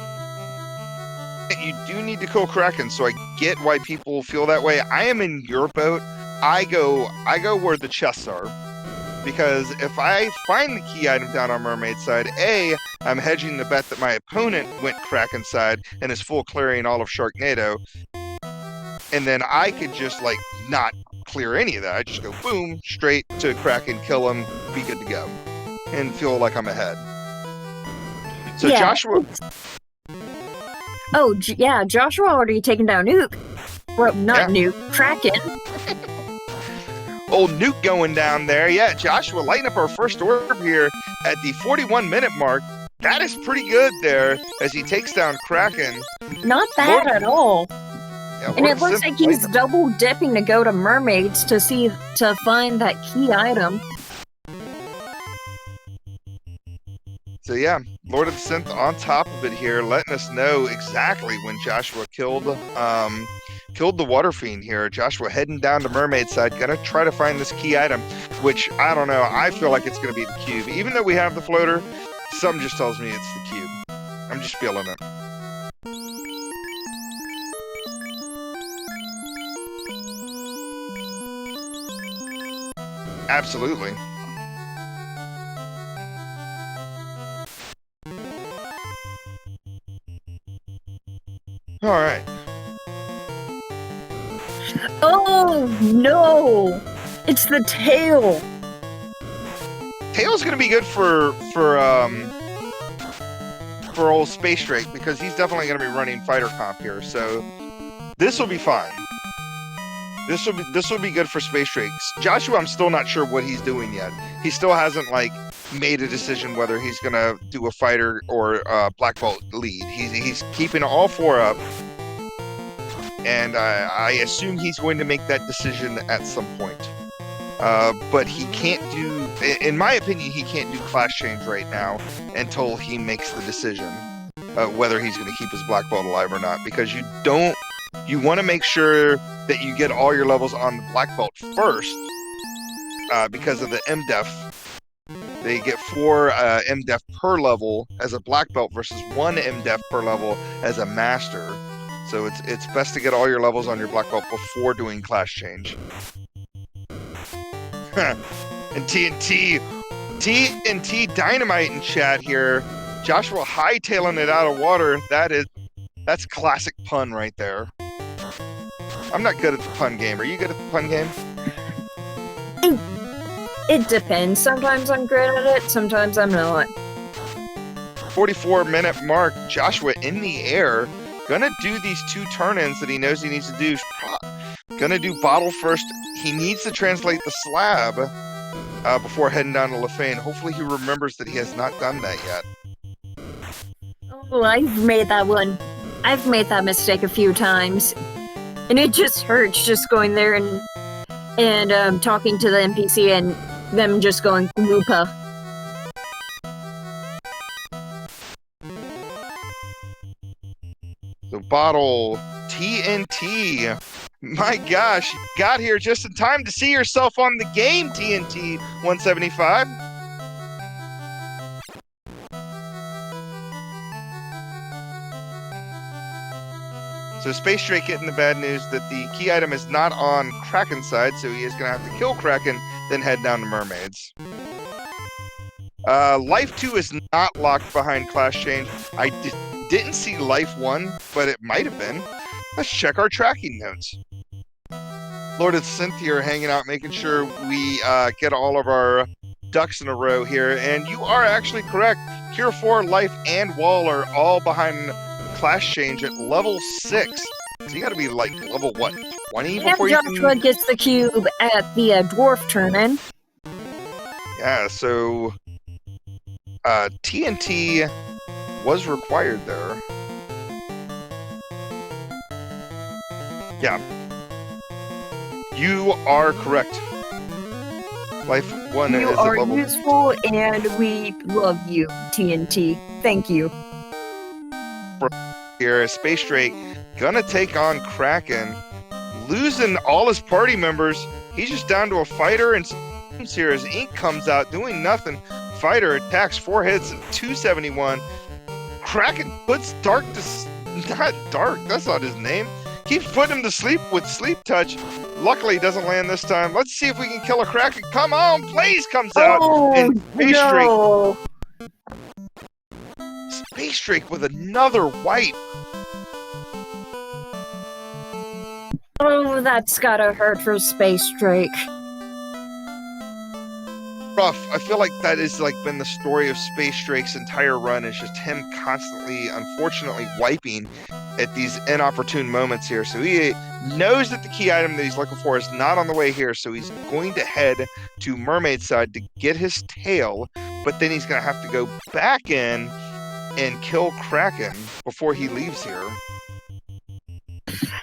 You do need to kill Kraken, so I get why people feel that way. I am in your boat. I go where the chests are. Because if I find the key item down on Mermaid side, A, I'm hedging the bet that my opponent went Kraken side and is full clearing all of Sharknado. And then I could just, not clear any of that. I just go, boom, straight to Kraken, kill him, be good to go. And feel like I'm ahead. So yeah. Joshua... Oh, yeah, Joshua already taken down Nuke. Well, not Nuke, Kraken. Old Nuke going down there. Yeah, Joshua lighting up our first orb here at the 41-minute mark. That is pretty good there as he takes down Kraken. Not bad at all. Yeah, and it looks like he's double dipping to go to Mermaids to find that key item. So yeah, Lord of the Synth on top of it here, letting us know exactly when Joshua killed the Water Fiend here. Joshua heading down to Mermaid side, gonna try to find this key item, which, I don't know, I feel like it's gonna be the cube. Even though we have the floater, something just tells me it's the cube. I'm just feeling it. Absolutely. All right. Oh no! It's the tail. Tail's gonna be good for for old SpaceDrake because he's definitely going to be running fighter comp here. So this will be fine. This will be good for SpaceDrake. Joshua, I'm still not sure what he's doing yet. He still hasn't like made a decision whether he's going to do a fighter or black belt lead. He's keeping all four up. And I assume he's going to make that decision at some point. But he can't do, in my opinion, he can't do class change right now until he makes the decision whether he's going to keep his black belt alive or not. Because you want to make sure that you get all your levels on the black belt first because of the MDEF. They get 4 MDEF per level as a black belt versus 1 MDEF per level as a master. So it's best to get all your levels on your black belt before doing class change. And TNT Dynamite in chat here. Joshua hightailing it out of water. That's classic pun right there. I'm not good at the pun game. Are you good at the pun game? It depends. Sometimes I'm great at it, sometimes I'm not. 44-minute mark. Joshua in the air. Gonna do these 2 turn-ins that he knows he needs to do. Gonna do bottle first. He needs to translate the slab before heading down to Lefane. Hopefully he remembers that he has not done that yet. Oh, I've made that one. I've made that mistake a few times. And it just hurts just going there and talking to the NPC and them just going Woopa. So bottle TNT. My gosh, you got here just in time to see yourself on the game, TNT 175. So SpaceDrake getting the bad news that the key item is not on Kraken's side, so he is going to have to kill Kraken, then head down to Mermaids. Life 2 is not locked behind class change. I didn't see Life 1, but it might have been. Let's check our tracking notes. Lord of Cynthia hanging out, making sure we get all of our ducks in a row here. And you are actually correct. Cure 4, Life, and Wall are all behind class change at level 6. So you got to be like level what, 20 before you can... Joshua gets the cube at the dwarf turn-in. Yeah, so TNT was required there. Yeah. You are correct. Life 1 you is are a level... useful, and we love you, TNT. Thank you. Here, SpaceDrake gonna take on Kraken, losing all his party members. He's just down to a fighter and some here as Ink comes out doing nothing. Fighter attacks 4 hits at 271. Kraken puts Dark to... Not Dark, that's not his name. Keeps putting him to sleep with Sleep Touch. Luckily, he doesn't land this time. Let's see if we can kill a Kraken. Come on, Blaze comes out. And SpaceDrake... No. SpaceDrake with another wipe. Oh, that's gotta hurt for SpaceDrake. Rough. I feel like that has like been the story of SpaceDrake's entire run. Is just him constantly, unfortunately, wiping at these inopportune moments here. So he knows that the key item that he's looking for is not on the way here. So he's going to head to Mermaid's side to get his tail, but then he's going to have to go back in and kill Kraken before he leaves here.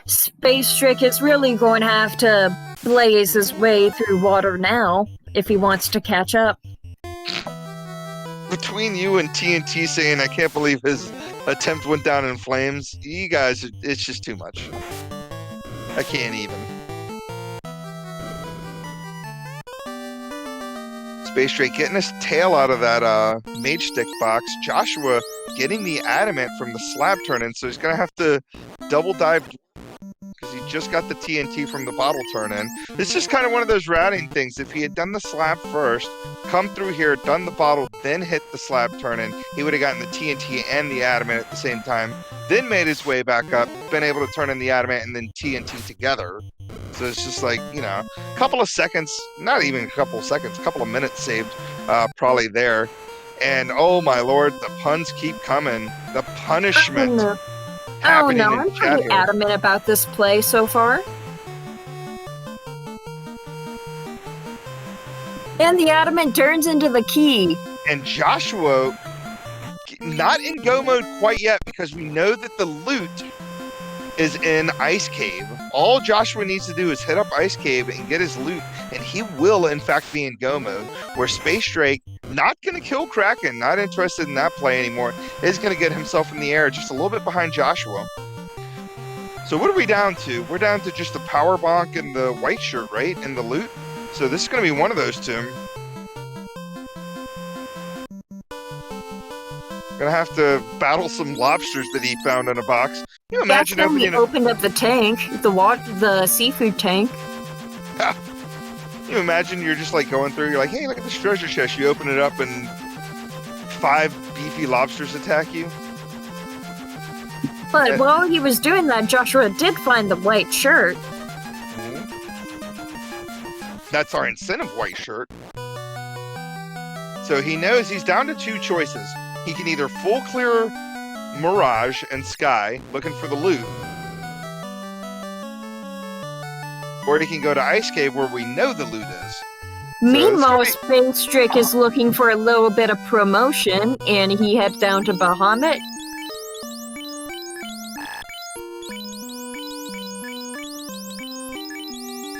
SpaceDrake is really going to have to blaze his way through water now if he wants to catch up. Between you and TNT saying, I can't believe his attempt went down in flames, you guys, it's just too much. I can't even. SpaceDrake getting his tail out of that mage stick box. Joshua getting the adamant from the slab turn-in, so he's going to have to double dive because he just got the TNT from the bottle turn-in. It's just kind of one of those routing things. If he had done the slab first, come through here, done the bottle, then hit the slab turn-in, he would have gotten the TNT and the adamant at the same time, then made his way back up, been able to turn in the adamant and then TNT together. So it's just like, you know, a couple of seconds, not even a couple of seconds, a couple of minutes saved probably there. And oh my lord, the puns keep coming. The punishment Oh happening no, in I'm chat pretty here. adamant about this play so far. And the adamant turns into the key. And Joshua, not in go mode quite yet, because we know that the loot is in Ice Cave. All Joshua needs to do is hit up Ice Cave and get his loot, and he will in fact be in go mode, where SpaceDrake, not going to kill Kraken, not interested in that play anymore, is going to get himself in the air just a little bit behind Joshua. So what are we down to? We're down to just the power bonk and the white shirt, right? And the loot. So this is going to be one of those two. Gonna have to battle some lobsters that he found in a box. Can you imagine That's when he opening opened up the tank, the seafood tank. Can you imagine you're just like going through, you're like, hey, look at this treasure chest. You open it up and 5 beefy lobsters attack you. But while he was doing that, Joshua did find the white shirt. That's our incentive white shirt. So he knows he's down to 2 choices. He can either full clear Mirage and Sky, looking for the loot, or he can go to Ice Cave where we know the loot is. Meanwhile, SpaceDrake is looking for a little bit of promotion, and he heads down to Bahamut.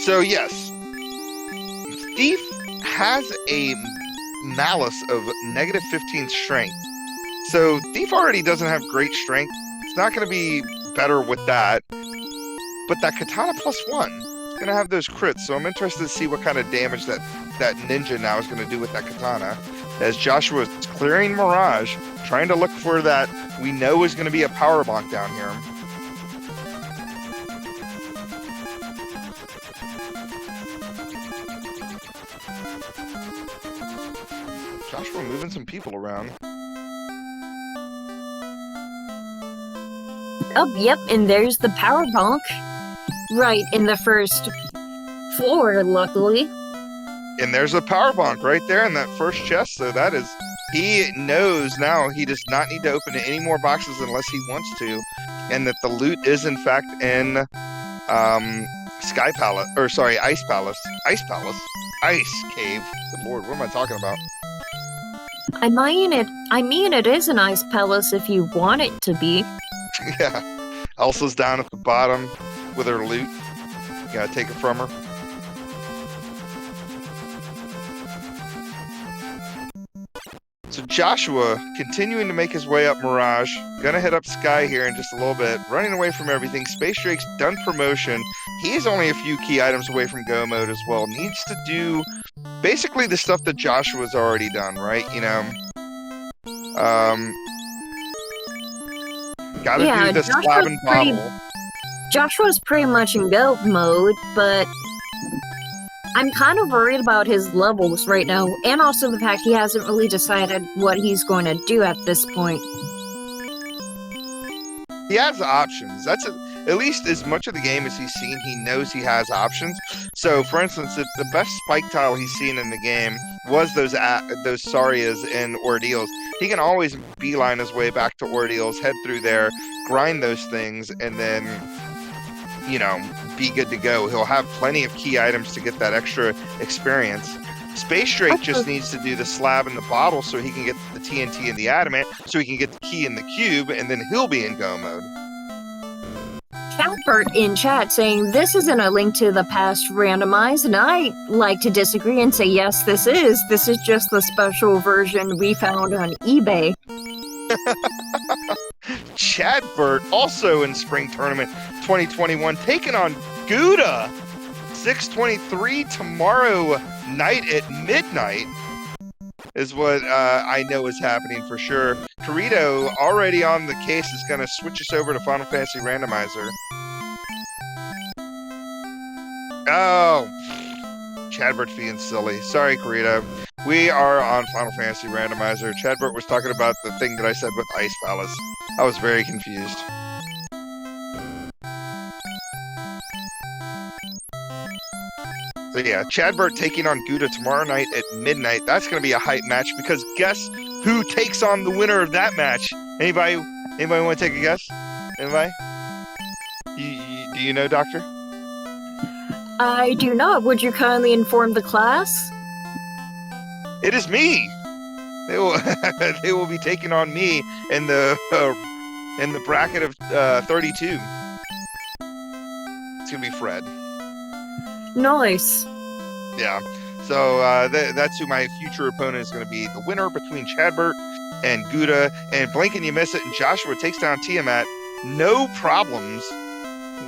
So yes, Thief has a malice of negative 15 strength. So Thief already doesn't have great strength. It's not going to be better with that. But that Katana +1 is going to have those crits. So I'm interested to see what kind of damage that ninja now is going to do with that Katana. As Joshua is clearing Mirage, trying to look for that we know is going to be a power bonk down here. Joshua moving some people around. Oh, yep, and there's the power bonk. Right in the first floor, luckily. And there's a power bonk right there in that first chest. So that is, he knows now he does not need to open any more boxes unless he wants to. And that the loot is in fact in Sky Palace, or sorry, Ice Palace. Ice Palace. Ice Cave. Good lord, what am I talking about? I mean, it is an ice palace if you want it to be. Yeah. Elsa's down at the bottom with her loot. You gotta take it from her. So Joshua, continuing to make his way up Mirage, gonna hit up Sky here in just a little bit, running away from everything. SpaceDrake's done promotion. He is only a few key items away from go mode as well. Needs to do basically the stuff that Joshua's already done, right? You know, gotta do the slab and bottle. Joshua's pretty much in go mode, but I'm kind of worried about his levels right now, and also the fact he hasn't really decided what he's going to do at this point. He has options. That's at least as much of the game as he's seen, he knows he has options. So, for instance, if the best spike tile he's seen in the game was those Sarias and Ordeals, he can always beeline his way back to Ordeals, head through there, grind those things, and then, you know, be good to go. He'll have plenty of key items to get that extra experience. SpaceDrake just needs to do the slab and the bottle so he can get the TNT and the adamant, so he can get the key in the cube, and then he'll be in go mode. Catbert in chat saying this isn't a link to the past randomized, and I like to disagree and say yes, this is. This is just the special version we found on eBay. Chadbert, also in Spring Tournament 2021, taking on Gouda. 623 tomorrow night at midnight is what I know is happening for sure. Corrito, already on the case, is going to switch us over to Final Fantasy Randomizer. Oh, Chadbert's being silly. Sorry, Corrito. We are on Final Fantasy Randomizer. Chadbert was talking about the thing that I said with Ice Palace. I was very confused. So yeah, Chadbert taking on Gouda tomorrow night at midnight. That's going to be a hype match because guess who takes on the winner of that match? Anybody want to take a guess? Anybody? Do you know, Doctor? I do not. Would you kindly inform the class? It is me. They will they will be taking on me in the bracket of 32. It's gonna be Fred. Nice. Yeah. So that's who my future opponent is going to be. The winner between Chadbert and Gouda, and blink and you miss it, and Joshua takes down Tiamat. No problems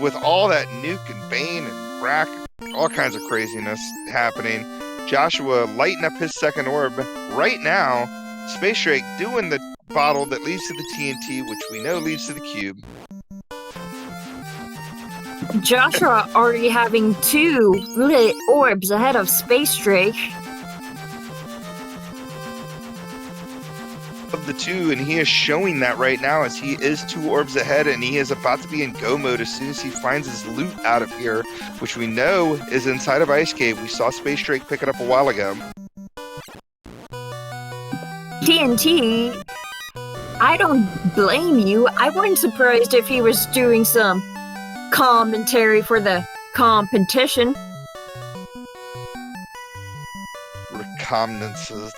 with all that Nuke and Bane and Brack, all kinds of craziness happening. Joshua lighting up his second orb right now. SpaceDrake doing the bottle that leads to the TNT, which we know leads to the cube. Joshua already having 2 lit orbs ahead of SpaceDrake. Of the 2, and he is showing that right now as he is 2 orbs ahead, and he is about to be in go mode as soon as he finds his loot out of here, which we know is inside of Ice Cave. We saw SpaceDrake pick it up a while ago. TNT, I don't blame you. I wasn't surprised if he was doing some commentary for the competition. Recombinances.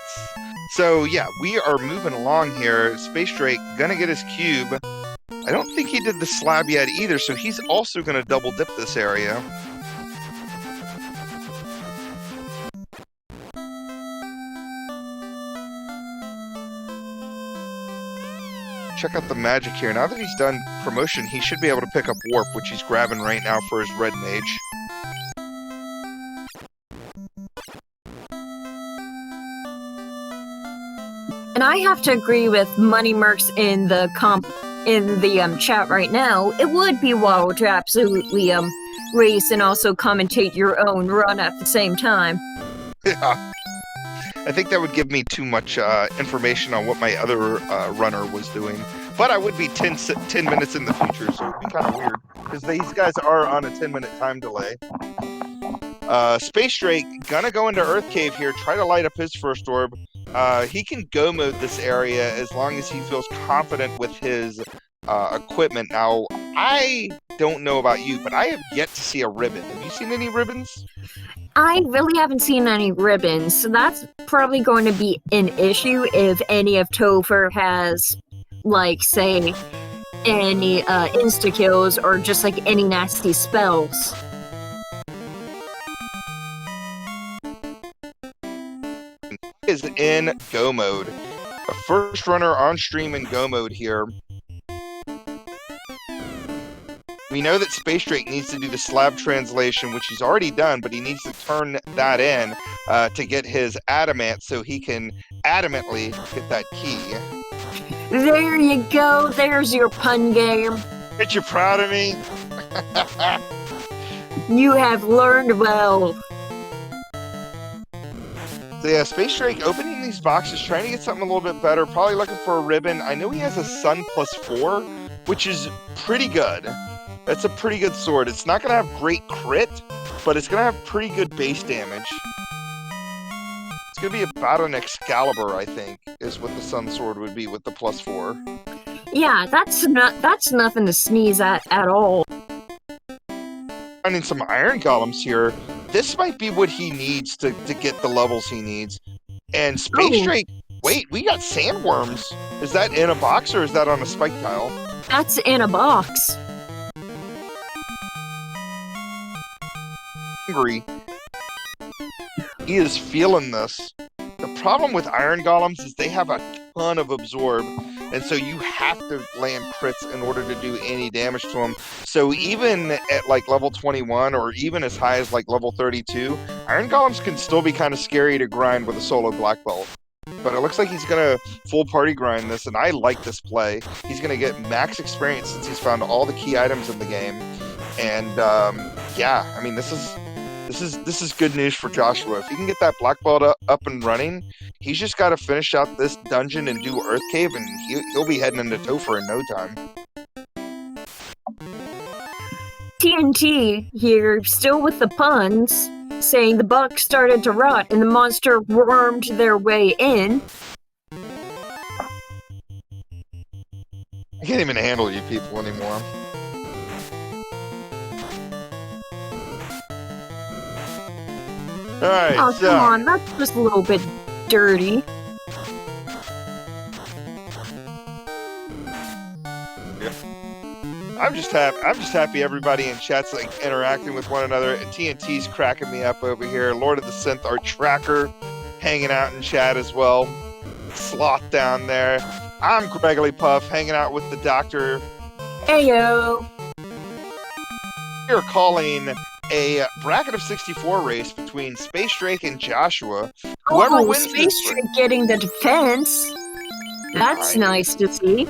So yeah, we are moving along here. SpaceDrake gonna get his cube. I don't think he did the slab yet either, so he's also gonna double dip this area. Check out the magic here. Now that he's done promotion, he should be able to pick up Warp, which he's grabbing right now for his red mage. And I have to agree with Money Mercs in the chat right now. It would be wild to absolutely race and also commentate your own run at the same time. Yeah. I think that would give me too much information on what my other runner was doing. But I would be 10 minutes in the future, so it would be kind of weird. Because these guys are on a 10-minute time delay. SpaceDrake gonna go into Earth Cave here, try to light up his first orb. He can go mode this area as long as he feels confident with his equipment. Now, I don't know about you, but I have yet to see a ribbon. Have you seen any ribbons? I really haven't seen any ribbons, so that's probably going to be an issue if any of Topher has, like, say, any insta-kills or just, like, any nasty spells. Is in go mode. A first runner on stream in go mode here. We know that SpaceDrake needs to do the slab translation, which he's already done, but he needs to turn that in to get his adamant so he can adamantly get that key. There you go. There's your pun game. Aren't you proud of me? You have learned well. So yeah, SpaceDrake opening these boxes, trying to get something a little bit better, probably looking for a ribbon. I know he has a Sun +4, which is pretty good. That's a pretty good sword. It's not going to have great crit, but it's going to have pretty good base damage. It's going to be about an Excalibur, I think, is what the Sun Sword would be with the +4. Yeah, that's nothing to sneeze at all. Finding some Iron Golems here. This might be what he needs to get the levels he needs. And SpaceDrake, wait, we got Sandworms. Is that in a box or is that on a spike tile? That's in a box. Angry. He is feeling this. The problem with Iron Golems is they have a ton of absorb, and so you have to land crits in order to do any damage to them. So even at like level 21 or even as high as like level 32, Iron Golems can still be kind of scary to grind with a solo black belt. But it looks like he's going to full party grind this, and I like this play. He's going to get max experience since he's found all the key items in the game. And yeah, I mean, this is good news for Joshua. If he can get that black belt up and running, he's just got to finish out this dungeon and do Earth Cave, and he'll be heading into Topher in no time. TNT here, still with the puns, saying the buck started to rot and the monster wormed their way in. I can't even handle you people anymore. Alright, Oh, so... come on, that's just a little bit dirty. I'm just happy everybody in chat's like interacting with one another. And TNT's cracking me up over here. Lord of the Synth, our tracker, hanging out in chat as well. Sloth down there. I'm Gregory Puff, hanging out with the doctor. Heyo. We're calling a bracket of 64 race between SpaceDrake and Joshua. Whoever wins this SpaceDrake getting the defense. That's nice to see.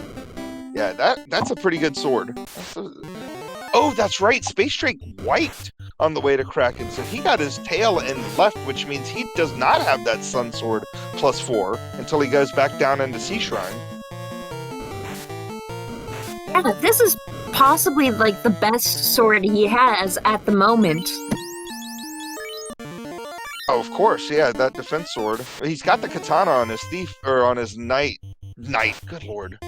Yeah, that's a pretty good sword. Oh, that's right. SpaceDrake wiped on the way to Kraken, so he got his tail in left, which means he does not have that Sun Sword +4 until he goes back down into Sea Shrine. Yeah, this is possibly like the best sword he has at the moment. Oh, of course, yeah, that defense sword. He's got the katana on his thief, or on his knight. Good lord.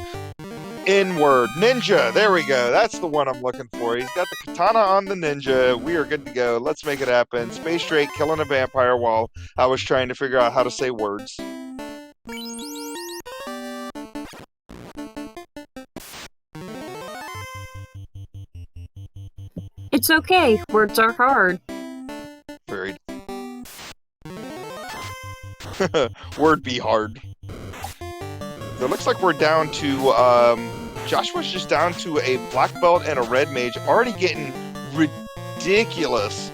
Inward ninja, there we go. That's the one I'm looking for. He's got the katana on the ninja. We are good to go. Let's make it happen. SpaceDrake killing a vampire while I was trying to figure out how to say words. It's okay. Words are hard. Very. Word be hard. So it looks like we're down to, Joshua's just down to a black belt and a red mage, already getting ridiculous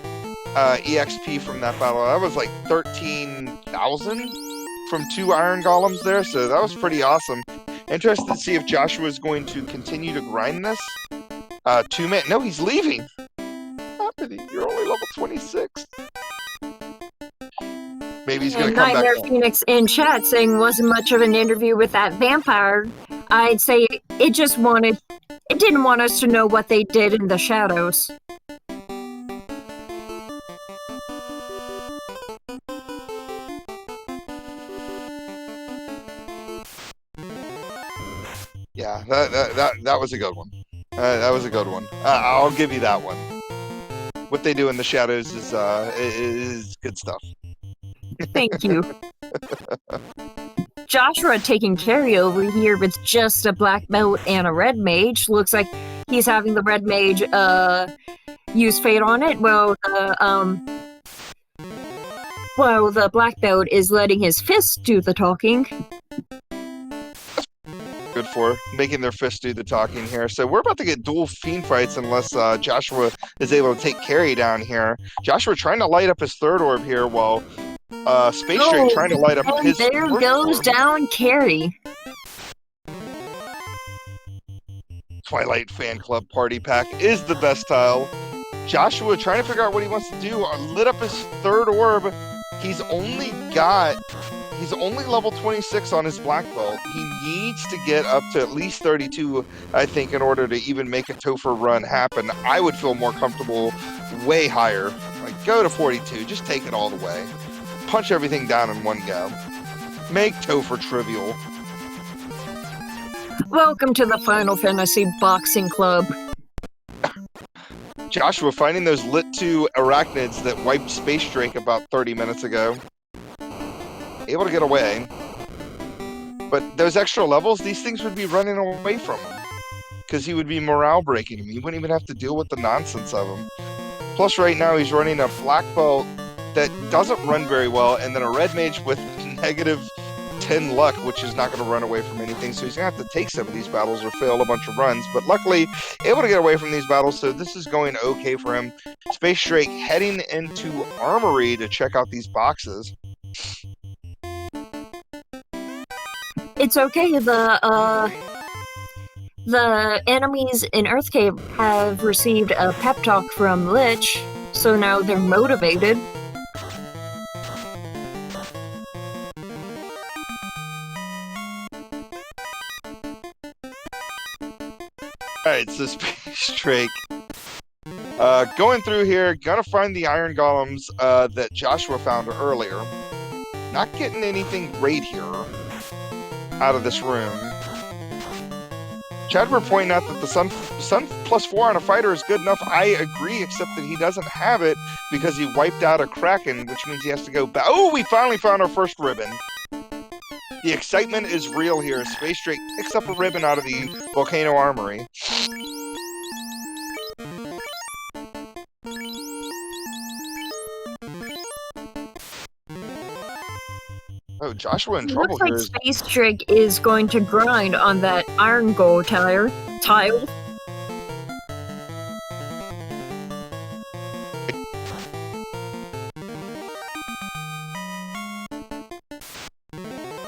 EXP from that battle. That was like 13,000 from 2 iron golems there, so that was pretty awesome. Interested to see if Joshua is going to continue to grind this. 2 man, no, he's leaving. You're only level 26. Maybe he's going to come back. Nightmare Phoenix in chat saying wasn't much of an interview with that vampire. I'd say it didn't want us to know what they did in the shadows. Yeah, that was a good one. That was a good one. I'll give you that one. What they do in the shadows is good stuff. Thank you. Joshua taking carry over here with just a black belt and a red mage. Looks like he's having the red mage use fate on it. Well, the black belt is letting his fist do the talking. Good for making their fists do the talking here. So we're about to get dual fiend fights unless Joshua is able to take carry down here. Joshua trying to light up his third orb here while SpaceDrake trying to light up his there goes orb. down carry. Twilight Fan Club Party Pack is the best tile. Joshua trying to figure out what he wants to do. Lit up his third orb. He's only level 26 on his black belt. He needs to get up to at least 32, I think, in order to even make a Topher run happen. I would feel more comfortable way higher. Like, go to 42. Just take it all the way. Punch everything down in one go. Make Topher trivial. Welcome to the Final Fantasy Boxing Club. Joshua finding those lit 2 arachnids that wiped SpaceDrake about 30 minutes ago. Able to get away. But those extra levels, these things would be running away from him. Because he would be morale breaking him. He wouldn't even have to deal with the nonsense of him. Plus right now he's running a black belt that doesn't run very well, and then a red mage with negative 10 luck, which is not going to run away from anything, so he's going to have to take some of these battles or fail a bunch of runs, but luckily able to get away from these battles, so this is going okay for him. SpaceDrake heading into Armory to check out these boxes. It's okay, the enemies in Earthcave have received a pep talk from Lich, so now they're motivated. Alright, so SpaceDrake going through here, gonna find the iron golems that Joshua found earlier. Not getting anything great here out of this room. Chad, we're pointing out that the sun +4 on a fighter is good enough. I agree, except that he doesn't have it because he wiped out a Kraken, which means he has to go back. Oh, we finally found our first ribbon. The excitement is real here. SpaceDrake picks up a ribbon out of the Volcano Armory. Oh, Joshua in trouble Looks like here. SpaceDrake is going to grind on that iron gold tile.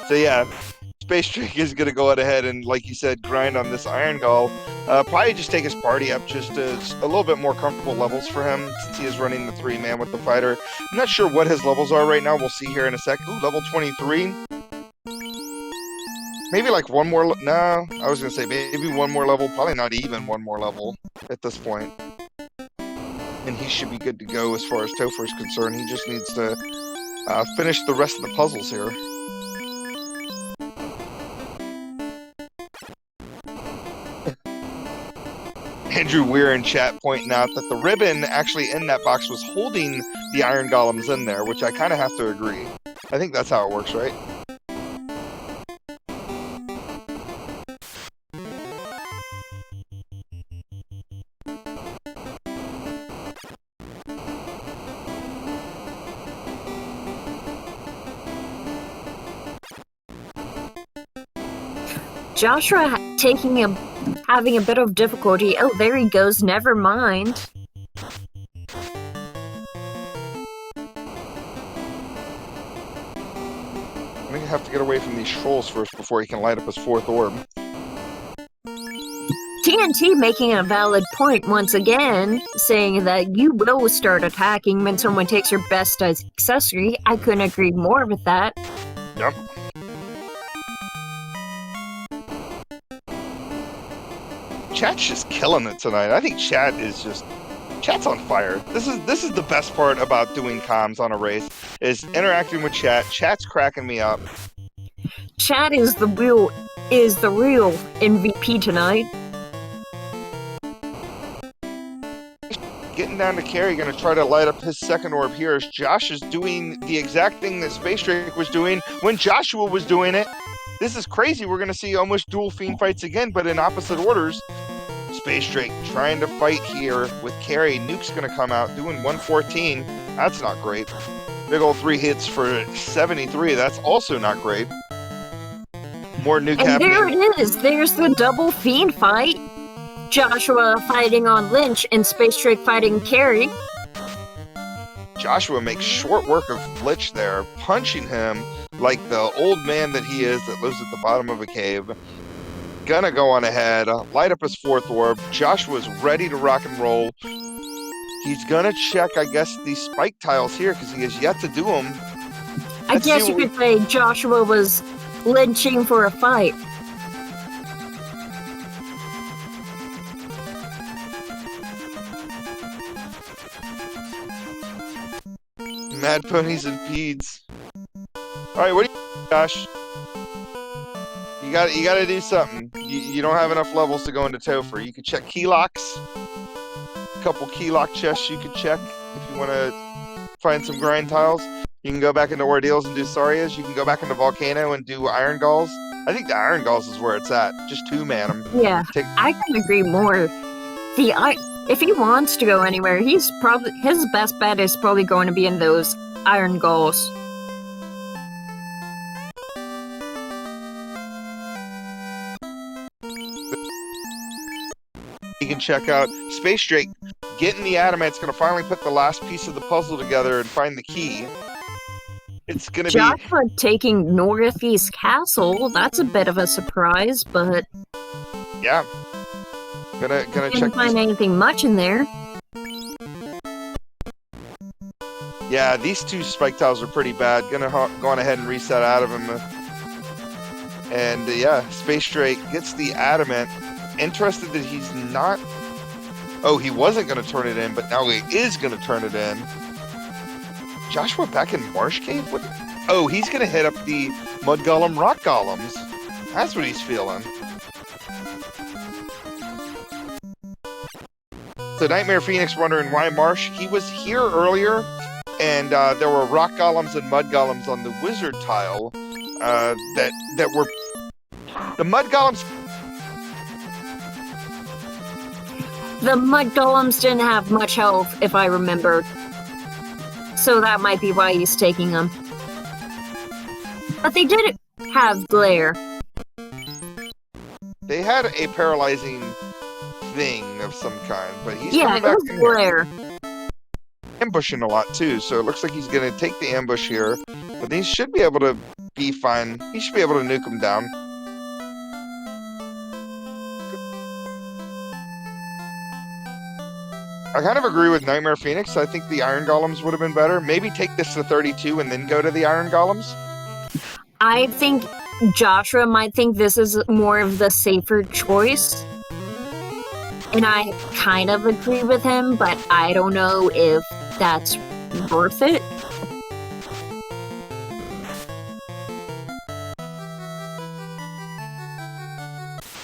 So yeah, SpaceDrake is going to go ahead and, like you said, grind on this iron gall. Probably just take his party up just to a little bit more comfortable levels for him, since he is running the 3-man with the fighter. I'm not sure what his levels are right now. We'll see here in a sec. Ooh, level 23. Maybe like one more. No, I was going to say maybe one more level. Probably not even one more level at this point. And he should be good to go as far as Topher is concerned. He just needs to finish the rest of the puzzles here. Andrew Weir in chat pointing out that the ribbon actually in that box was holding the iron golems in there, which I kind of have to agree. I think that's how it works, right? Joshua having a bit of difficulty. Oh, there he goes. Never mind. I think I have to get away from these trolls first before he can light up his 4th orb. TNT making a valid point once again, saying that you will start attacking when someone takes your best accessory. I couldn't agree more with that. Yep. Chat's just killing it tonight. I think Chat's on fire. This is the best part about doing comms on a race, is interacting with Chat. Chat's cracking me up. Chat is the real MVP tonight. Getting down to carry, gonna try to light up his 2nd orb here as Josh is doing the exact thing that SpaceDrake was doing when Joshua was doing it. This is crazy. We're gonna see almost dual fiend fights again, but in opposite orders. SpaceDrake trying to fight here with carry. Nuke's gonna come out doing 114. That's not great. Big old 3 hits for 73. That's also not great. More Nuke happening. There it is. There's the double fiend fight. Joshua fighting on Lynch and SpaceDrake fighting carry. Joshua makes short work of Lich there, punching him like the old man that he is that lives at the bottom of a cave. Gonna go on ahead, light up his 4th orb. Joshua's ready to rock and roll. He's gonna check, I guess, these spike tiles here because he has yet to do them. I guess you could say Joshua was lynching for a fight. Mad ponies and pedes. Alright, what do you, Josh? You gotta do something. You don't have enough levels to go into Topher. You could check key locks. A couple key lock chests you could check if you want to find some grind tiles. You can go back into Ordeals and do Sarias. You can go back into Volcano and do Iron Galls. I think the Iron Galls is where it's at. Just 2-man them. Yeah, I can agree more. If he wants to go anywhere, his best bet is probably going to be in those Iron Galls. You can check out SpaceDrake getting the Adamant's going to finally put the last piece of the puzzle together and find the key. It's going to be Joshua taking Northeast Castle. That's a bit of a surprise, but yeah. Gonna check. Didn't find anything much in there. Yeah, these 2 spike tiles are pretty bad. Gonna go on ahead and reset out of them. And yeah, SpaceDrake gets the Adamant. Interested that he's not. Oh, he wasn't going to turn it in, but now he is going to turn it in. Joshua back in Marsh Cave? What? Oh, he's going to hit up the Mud Golem Rock Golems. That's what he's feeling. So Nightmare Phoenix wondering why Marsh. He was here earlier, and there were rock golems and mud golems on the wizard tile that were the mud golems. The mud golems didn't have much health, if I remember. So that might be why he's taking them. But they did have glare. They had a paralyzing thing of some kind, but he's Yeah, coming it back was in here. glare. Ambushing a lot too, so it looks like he's going to take the ambush here, but he should be able to be fine. He should be able to nuke him down. I kind of agree with Nightmare Phoenix. I think the Iron Golems would have been better. Maybe take this to 32 and then go to the Iron Golems. I think Joshua might think this is more of the safer choice. And I kind of agree with him, but I don't know if that's worth it.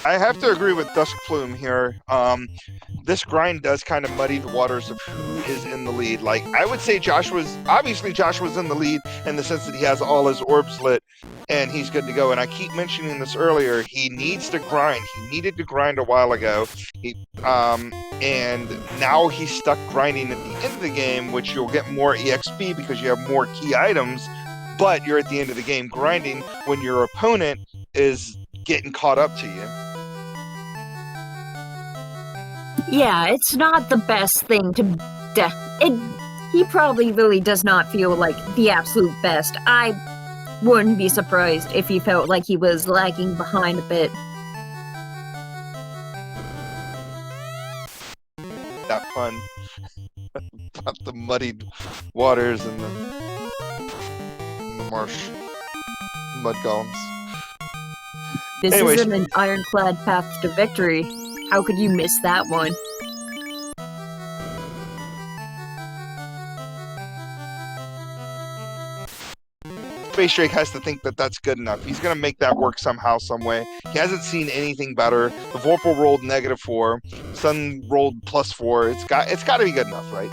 I have to agree with Dusk Plume here. This grind does kind of muddy the waters of who is in the lead. Like, I would say Joshua's in the lead in the sense that he has all his orbs lit and he's good to go. And I keep mentioning this earlier. He needs to grind. He needed to grind a while ago. And now he's stuck grinding at the end of the game, which you'll get more EXP because you have more key items. But you're at the end of the game grinding when your opponent is getting caught up to you. Yeah, it's not the best thing to... He probably really does not feel like the absolute best. I wouldn't be surprised if he felt like he was lagging behind a bit. That fun about the muddied waters and the marsh mud golems. This Anyways. isn't an ironclad path to victory. How could you miss that one? SpaceDrake has to think that that's good enough. He's going to make that work somehow, some way. He hasn't seen anything better. The Vorpal rolled -4. Sun rolled +4. It's got to be good enough, right?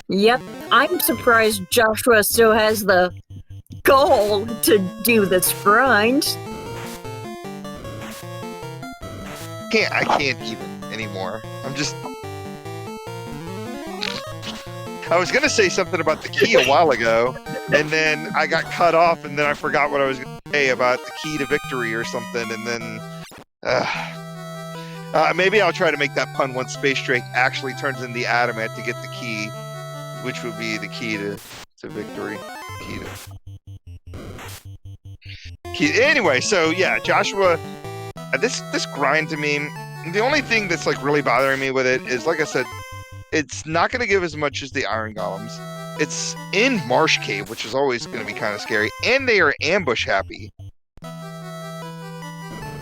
Yep, I'm surprised Joshua still has the goal to do this grind. I can't even anymore. I was going to say something about the key a while ago, and then I got cut off, and then I forgot what I was going to say about the key to victory or something, and then maybe I'll try to make that pun once SpaceDrake actually turns in the adamant to get the key, which would be the key to victory. Anyway, so yeah, Joshua, this grind to me, the only thing that's like really bothering me with it is, like I said, it's not going to give as much as the Iron Golems. It's in Marsh Cave, which is always going to be kind of scary, and they are ambush happy.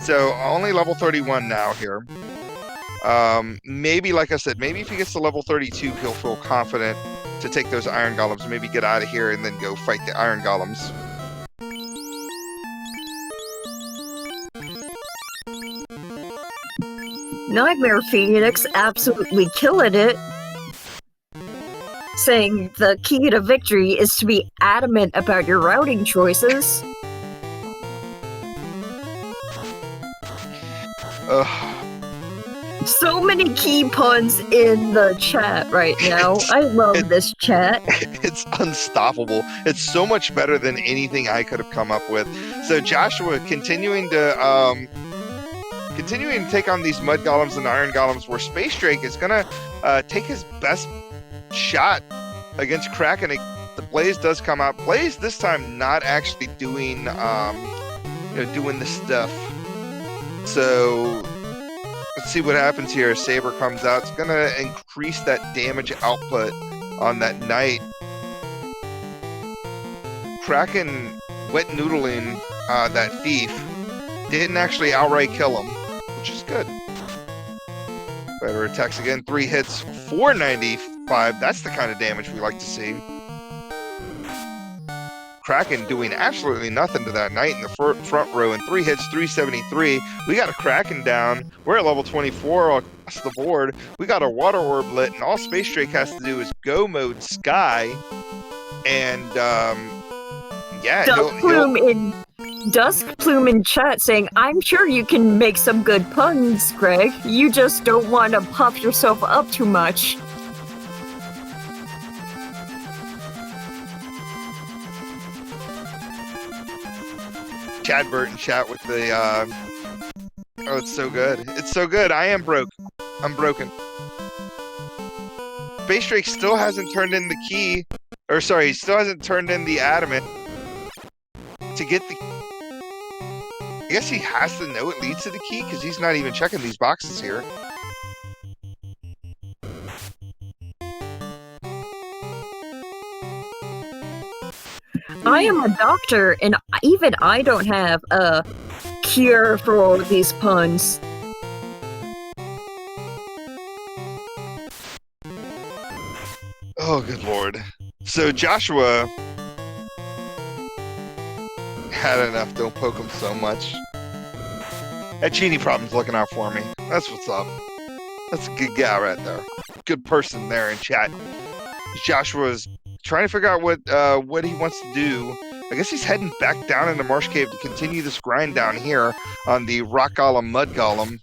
So only level 31 now here. Maybe, like I said, maybe if he gets to level 32, he'll feel confident to take those Iron Golems, maybe get out of here and then go fight the Iron Golems. Nightmare Phoenix absolutely killing it. Saying the key to victory is to be adamant about your routing choices. So many key puns in the chat right now. I love this chat. It's unstoppable. It's so much better than anything I could have come up with. So Joshua continuing to take on these mud golems and iron golems, where SpaceDrake is gonna take his best shot against Kraken. The Blaze does come out. Blaze this time not actually doing doing the stuff. So let's see what happens here. Saber comes out. It's gonna increase that damage output on that knight. Kraken wet noodling that thief. Didn't actually outright kill him, which is good. Better attacks again. 3 hits, 495. That's the kind of damage we like to see. Kraken doing absolutely nothing to that Knight in the front row, and 3 hits, 373. We got a Kraken down. We're at level 24 all across the board. We got a Water Orb lit, and all SpaceDrake has to do is go mode Sky, and yeah, Dusk Plume in chat saying, I'm sure you can make some good puns, Greg. You just don't want to puff yourself up too much. Chad Burton chat with the oh, it's so good. It's so good. I am broke. I'm broken. SpaceDrake still hasn't turned in the key, or sorry, he still hasn't turned in the adamant to get the. I guess he has to know it leads to the key because he's not even checking these boxes here. I am a doctor, and even I don't have a cure for all of these puns. Oh, good lord. So Joshua had enough. Don't poke him so much. That Genie problem's looking out for me. That's what's up. That's a good guy right there. Good person there in chat. Joshua's trying to figure out what he wants to do. I guess he's heading back down into Marsh Cave to continue this grind down here on the Rock Golem, Mud Golem.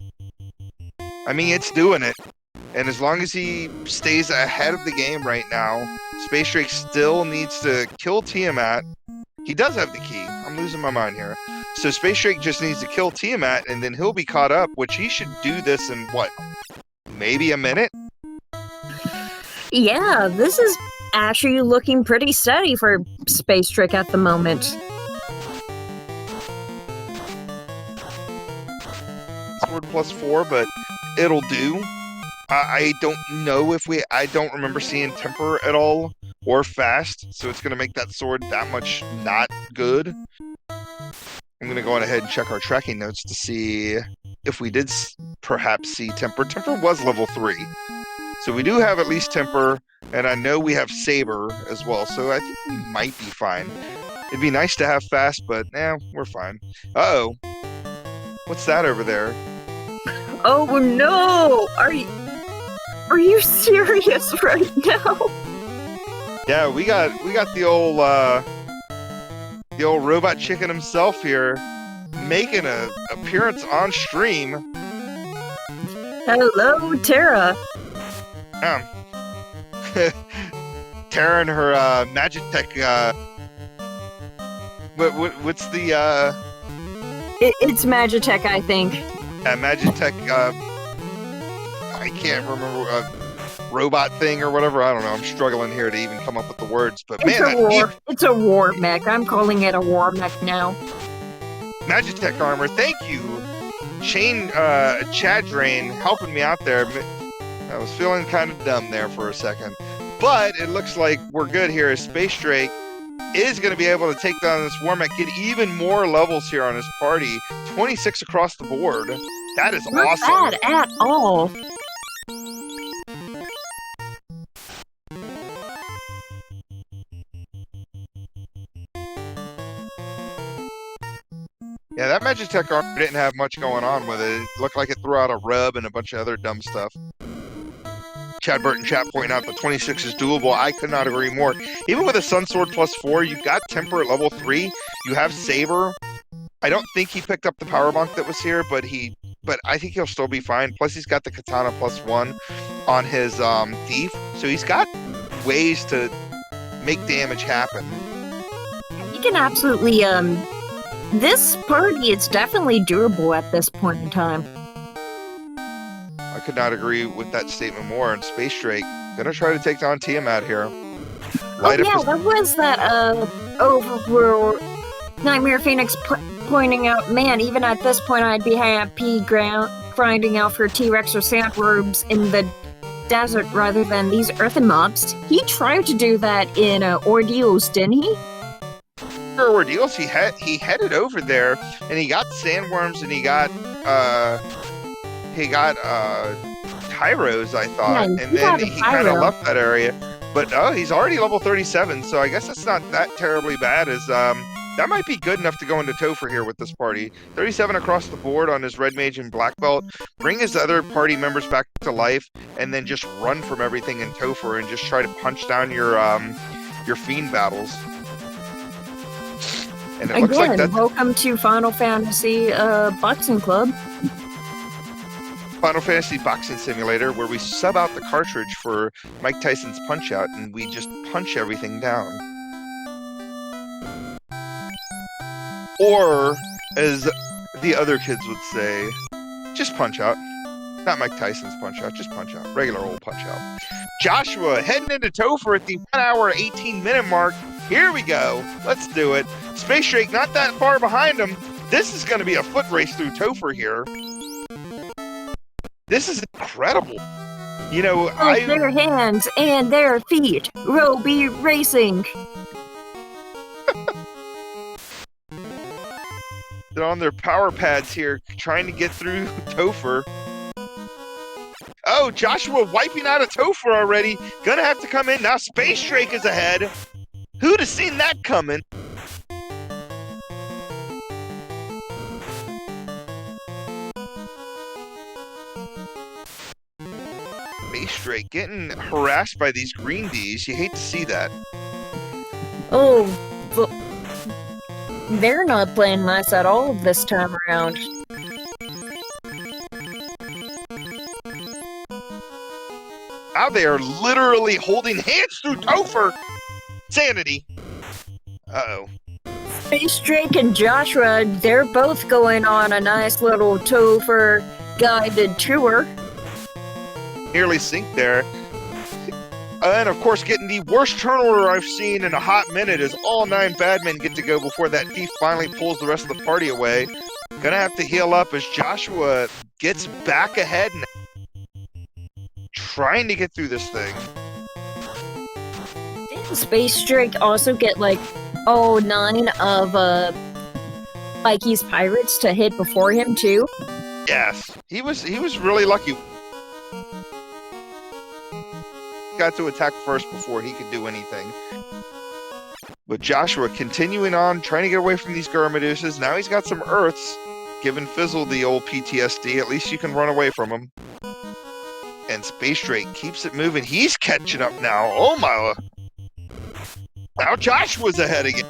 I mean, it's doing it. And as long as he stays ahead of the game right now, SpaceDrake still needs to kill Tiamat. He does have the key. I'm losing my mind here. So SpaceDrake just needs to kill Tiamat, and then he'll be caught up, which he should do this in, what, maybe a minute? Yeah, this is actually looking pretty steady for SpaceDrake at the moment. Sword +4, but it'll do. I don't know I don't remember seeing Temper at all or Fast, so it's going to make that sword that much not good. I'm going to go on ahead and check our tracking notes to see if we did perhaps see Temper. Temper was level 3, so we do have at least Temper, and I know we have Saber as well, so I think we might be fine. It'd be nice to have Fast, but we're fine. Uh-oh. What's that over there? Oh no! Are you serious right now? Yeah, we got the old robot chicken himself here making an appearance on stream. Hello, Tara. Tara and her Magitech. What's the? It's Magitech, I think. Magitech. I can't remember robot thing or whatever. I don't know. I'm struggling here to even come up with the words. But It's a war mech. I'm calling it a war mech now. Magitech armor. Thank you, Chad Drain, helping me out there. I was feeling kind of dumb there for a second, but it looks like we're good here. SpaceDrake is going to be able to take down this war mech, get even more levels here on his party. 26 across the board. That is awesome. Not bad at all. Yeah, that Magitech armor didn't have much going on with it. It looked like it threw out a rub and a bunch of other dumb stuff. Chad Burton chat pointing out that 26 is doable. I could not agree more. Even with a Sun Sword +4, you've got Temper at level 3. You have Saber. I don't think he picked up the power bonk that was here, but I think he'll still be fine. Plus, he's got the Katana +1 on his Thief, so he's got ways to make damage happen. You can absolutely this party is definitely durable at this point in time. I could not agree with that statement more. And SpaceDrake gonna try to take down Tiamat here. That was that overworld Nightmare Phoenix pointing out, man, even at this point I'd be happy grinding out for T-Rex or sandworms in the desert rather than these earthen mobs. He tried to do that in Ordeals, didn't he? Ordeals, he headed over there and he got sandworms and he got Tyros, I thought, Yeah, and then he kind of left that area. But oh, he's already level 37, so I guess it's not that terribly bad. That might be good enough to go into Topher here with this party. 37 across the board on his red mage and black belt. Bring his other party members back to life, and then just run from everything in Topher and just try to punch down your fiend battles. And it looks like that's welcome to Final Fantasy Boxing Club. Final Fantasy Boxing Simulator, where we sub out the cartridge for Mike Tyson's Punch Out, and we just punch everything down. Or, as the other kids would say, just punch out. Not Mike Tyson's Punch Out, just punch out. Regular old punch out. Joshua heading into Topher at the 1 hour, 18-minute mark. Here we go. Let's do it. SpaceDrake not that far behind him. This is going to be a foot race through Topher here. This is incredible. You know, their hands and their feet. Roby racing. They're on their power pads here, trying to get through Topher. Oh, Joshua wiping out of Topher already. Gonna have to come in. Now SpaceDrake is ahead. Who'd have seen that coming? SpaceDrake getting harassed by these green Ds. You hate to see that. Oh, but they're not playing nice at all this time around. Now they are literally holding hands through Topher. Sanity. Uh-oh. SpaceDrake and Joshua, they're both going on a nice little Topher guided tour. Nearly sink there. And of course, getting the worst turn order I've seen in a hot minute as all 9 bad men get to go before that thief finally pulls the rest of the party away. Gonna have to heal up as Joshua gets back ahead and trying to get through this thing. Didn't SpaceDrake also get like 9 of Mikey's pirates to hit before him too? Yes, he was really lucky. Got to attack first before he could do anything. But Joshua continuing on, trying to get away from these Garmadeuses. Now he's got some Earths, giving Fizzle the old PTSD. At least you can run away from him. And SpaceDrake keeps it moving. He's catching up now. Oh my! Now Joshua's ahead again.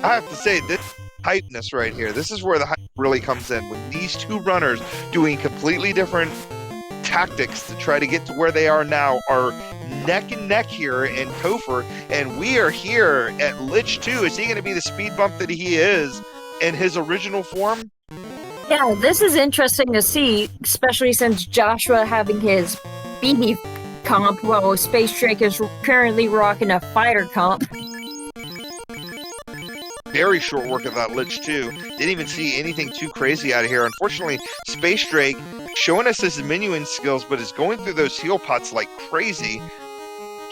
I have to say, this hypeness right here, this is where the hype really comes in. When these two runners doing completely different tactics to try to get to where they are now are neck and neck here in Topher, and we are here at Lich 2. Is he going to be the speed bump that he is in his original form? Yeah, this is interesting to see, especially since Joshua having his BB comp, while SpaceDrake is currently rocking a fighter comp. Very short work of that Lich 2. Didn't even see anything too crazy out of here. Unfortunately, SpaceDrake showing us his minion skills, but is going through those heal pots like crazy.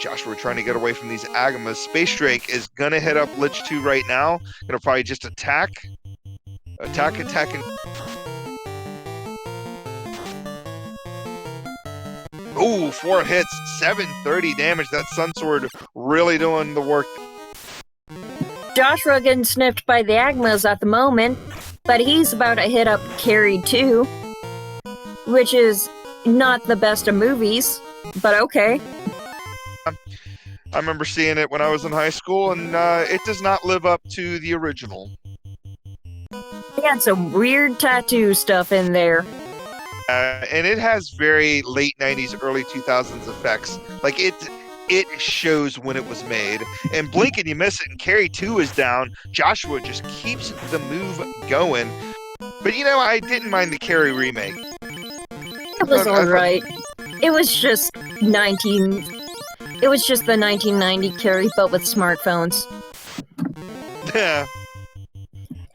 Joshua trying to get away from these Agamas. SpaceDrake is going to hit up Lich 2 right now. Going to probably just attack. Attack, and... Ooh, 4 hits, 730 damage. That Sun Sword really doing the work. Joshua getting sniffed by the Agmas at the moment, but he's about to hit up Carrie too, which is not the best of movies, but okay. I remember seeing it when I was in high school, and it does not live up to the original. They had some weird tattoo stuff in there. And it has very late 90s, early 2000s effects. Like, it shows when it was made. And blink and you miss it, and Carrie 2 is down. Joshua just keeps the move going. But, you know, I didn't mind the Carrie remake. It was alright. It was just It was just the 1990 Carrie, but with smartphones. Yeah.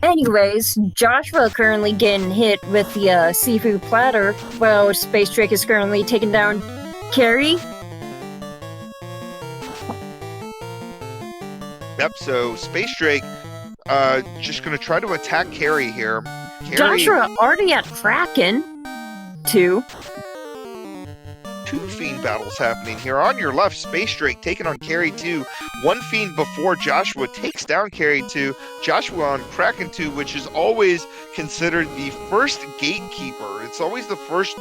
Anyways, Joshua currently getting hit with the seafood platter, while SpaceDrake is currently taking down Carrie. Yep, so SpaceDrake just going to try to attack Carrie here. Carrie, Joshua already at Kraken, too. 2 Fiend battles happening here. On your left, SpaceDrake taking on Carry 2. One Fiend before Joshua takes down Carry 2. Joshua on Kraken 2, which is always considered the first gatekeeper. It's always the first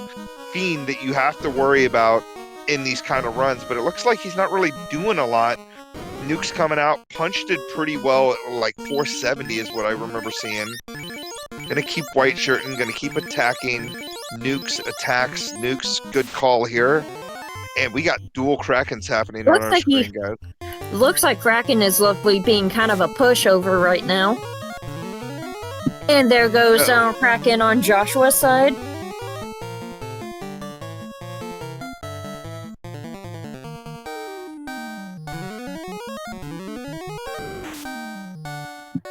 Fiend that you have to worry about in these kind of runs, but it looks like he's not really doing a lot. Nuke's coming out. Punch did pretty well, like 470 is what I remember seeing. Gonna keep white shirting, gonna keep attacking. Nuke's attacks. Nuke's good call here. And we got dual Krakens happening on our screen, guys. Looks like Kraken is luckily being kind of a pushover right now. And there goes Kraken on Joshua's side.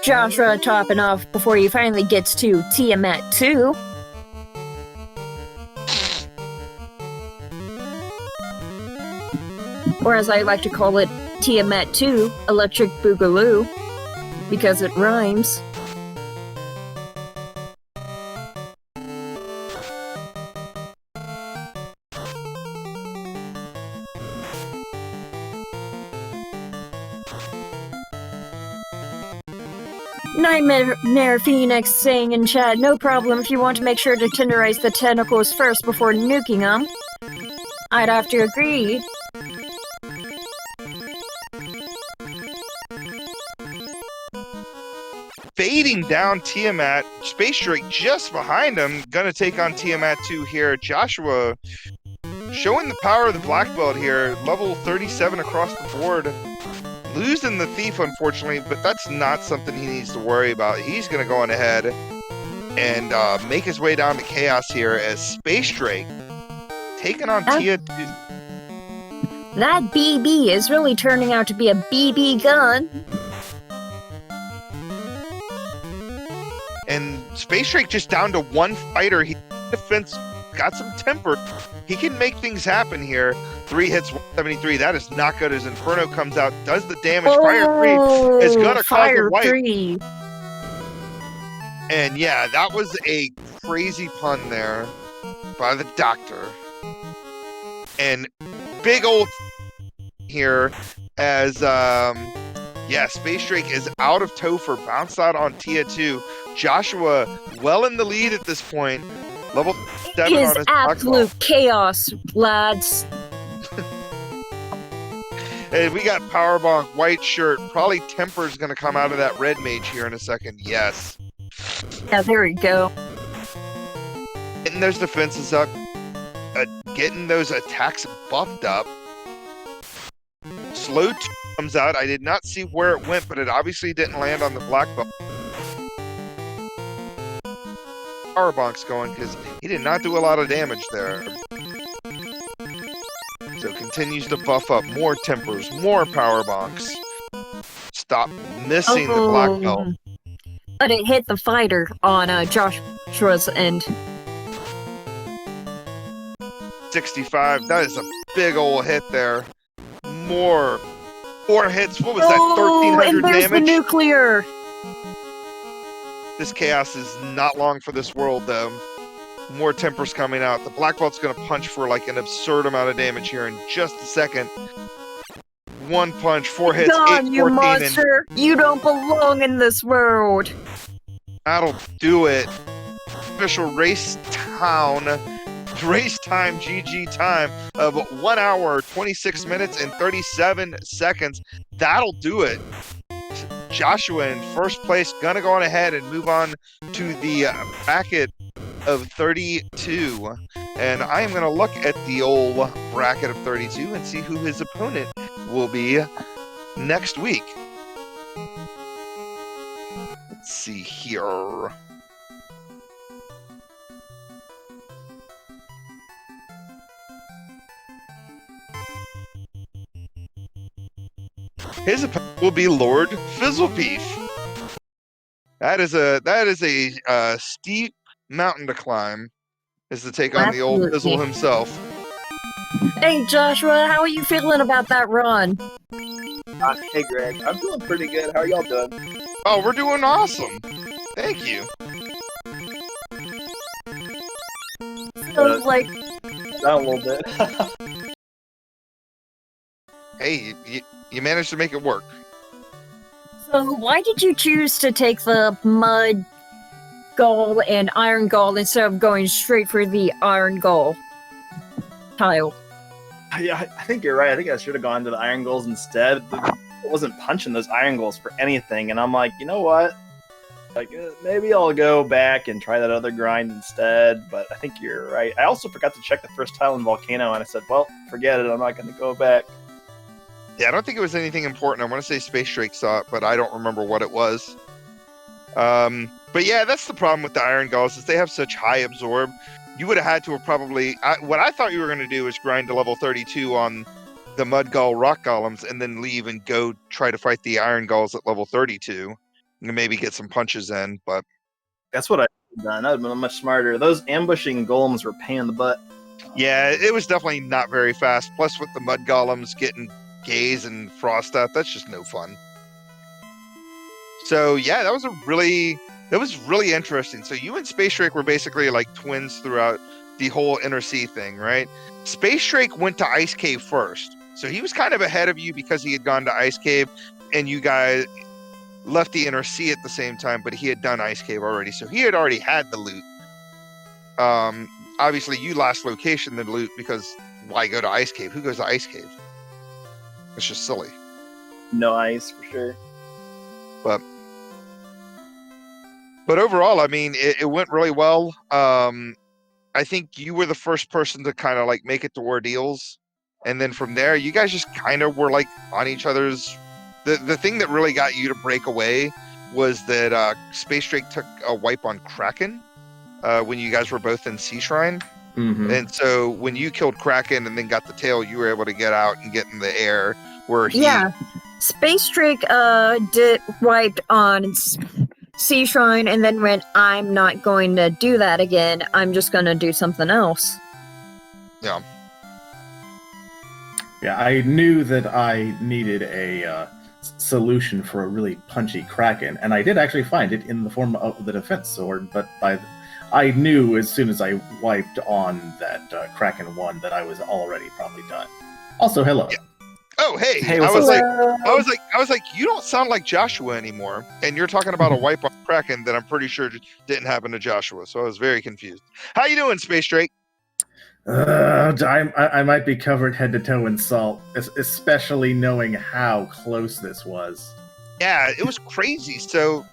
Joshua topping off before he finally gets to Tiamat 2. Or as I like to call it, Tiamat 2, Electric Boogaloo, because it rhymes. Nightmare Phoenix saying in chat, no problem if you want to make sure to tenderize the tentacles first before nuking them. I'd have to agree. Fading down Tiamat, SpaceDrake just behind him, gonna take on Tiamat 2 here. Joshua showing the power of the black belt here, level 37 across the board. Losing the Thief, unfortunately, but that's not something he needs to worry about. He's gonna go on ahead and make his way down to Chaos here as SpaceDrake taking on Tia 2. That BB is really turning out to be a BB gun. And SpaceDrake just down to one fighter. He defense got some temper. He can make things happen here. 3 hits, 173. That is not good as Inferno comes out, does the damage. Fire 3 is gonna cause the wipe. 3. And yeah, that was a crazy pun there by the doctor. And big old here as yeah, SpaceDrake is out of Topher, bounced out on Tia 2. Joshua well in the lead at this point. Level 7 on his absolute chaos, lads. And we got Powerbomb, white shirt. Probably Temper's going to come out of that red mage here in a second. Yes. Yeah, there we go. Getting those defenses up. Getting those attacks buffed up. Slow 2 comes out. I did not see where it went, but it obviously didn't land on the black belt. Powerbomb's going because he did not do a lot of damage there. So continues to buff up. More Tempers, more Powerbomps. Stop missing the black belt. But it hit the fighter on Joshua's end. 65. That is a big old hit there. More. 4 hits. What was that? 1,300 and there's damage? The nuclear. This chaos is not long for this world, though. More Tempers coming out. The black belt's going to punch for like an absurd amount of damage here in just a second. 1 punch, 4 hits, Gone, 8, 14, you monster! You don't belong in this world. That'll do it. Official race time GG time of 1 hour, 26 minutes, and 37 seconds. That'll do it. Joshua in first place, gonna go on ahead and move on to the bracket of 32. And I am gonna look at the old bracket of 32 and see who his opponent will be next week. Let's see here. His opponent will be Lord Fizzlebeef. That is a steep mountain to climb. Is to take on the old Fizzle himself. Hey Joshua, how are you feeling about that run? Hey Greg, I'm doing pretty good. How are y'all doing? Oh, we're doing awesome. Thank you. So, like, Down a little bit. hey, you managed to make it work. So why did you choose to take the mud goal and iron goal instead of going straight for the iron goal tile? Yeah, I think you're right. I think I should have gone to the iron goals instead. I wasn't punching those iron goals for anything, and I'm like, you know what? Like, maybe I'll go back and try that other grind instead. But I think you're right. I also forgot to check the first tile in Volcano, and I said, well, forget it. I'm not going to go back. Yeah, I don't think it was anything important. I want to say SpaceDrake saw it, but I don't remember what it was. But yeah, that's the problem with the iron galls is they have such high absorb. You would have had to have probably... what I thought you were going to do is grind to level 32 on the mud gall rock golems and then leave and go try to fight the iron galls at level 32 and maybe get some punches in, but... That's what I would have done. That would have been much smarter. Those ambushing golems were a pain in the butt. Yeah, it was definitely not very fast. Plus with the mud golems getting gaze and frost out, that's just no fun. So yeah, that was really interesting. So you and SpaceDrake were basically like twins throughout the whole Inner Sea thing, right? SpaceDrake went to Ice Cave first. So he was kind of ahead of you because he had gone to Ice Cave and you guys left the Inner Sea at the same time, but he had done Ice Cave already. So he had already had the loot. Obviously you last location the loot because why go to Ice Cave? Who goes to Ice Cave? It's just silly. No ice, for sure. But overall, I mean, it went really well. I think you were the first person to kind of like make it to Ordeals. And then from there, you guys just kind of were like on each other's... The thing that really got you to break away was that SpaceDrake took a wipe on Kraken when you guys were both in Sea Shrine. Mm-hmm. And so when you killed Kraken and then got the tail, you were able to get out and get in the air where he... Yeah, SpaceDrake did wiped on Sea Shrine and then went, I'm not going to do that again. I'm just going to do something else. Yeah. Yeah, I knew that I needed a solution for a really punchy Kraken, and I did actually find it in the form of the defense sword, but I knew as soon as I wiped on that Kraken 1 that I was already probably done. Also, hello. Yeah. Oh, hey! Hey, I what's was like, you don't sound like Joshua anymore, and you're talking about a wipe on Kraken that I'm pretty sure didn't happen to Joshua. So I was very confused. How you doing, SpaceDrake? I might be covered head to toe in salt, especially knowing how close this was. Yeah, it was crazy. So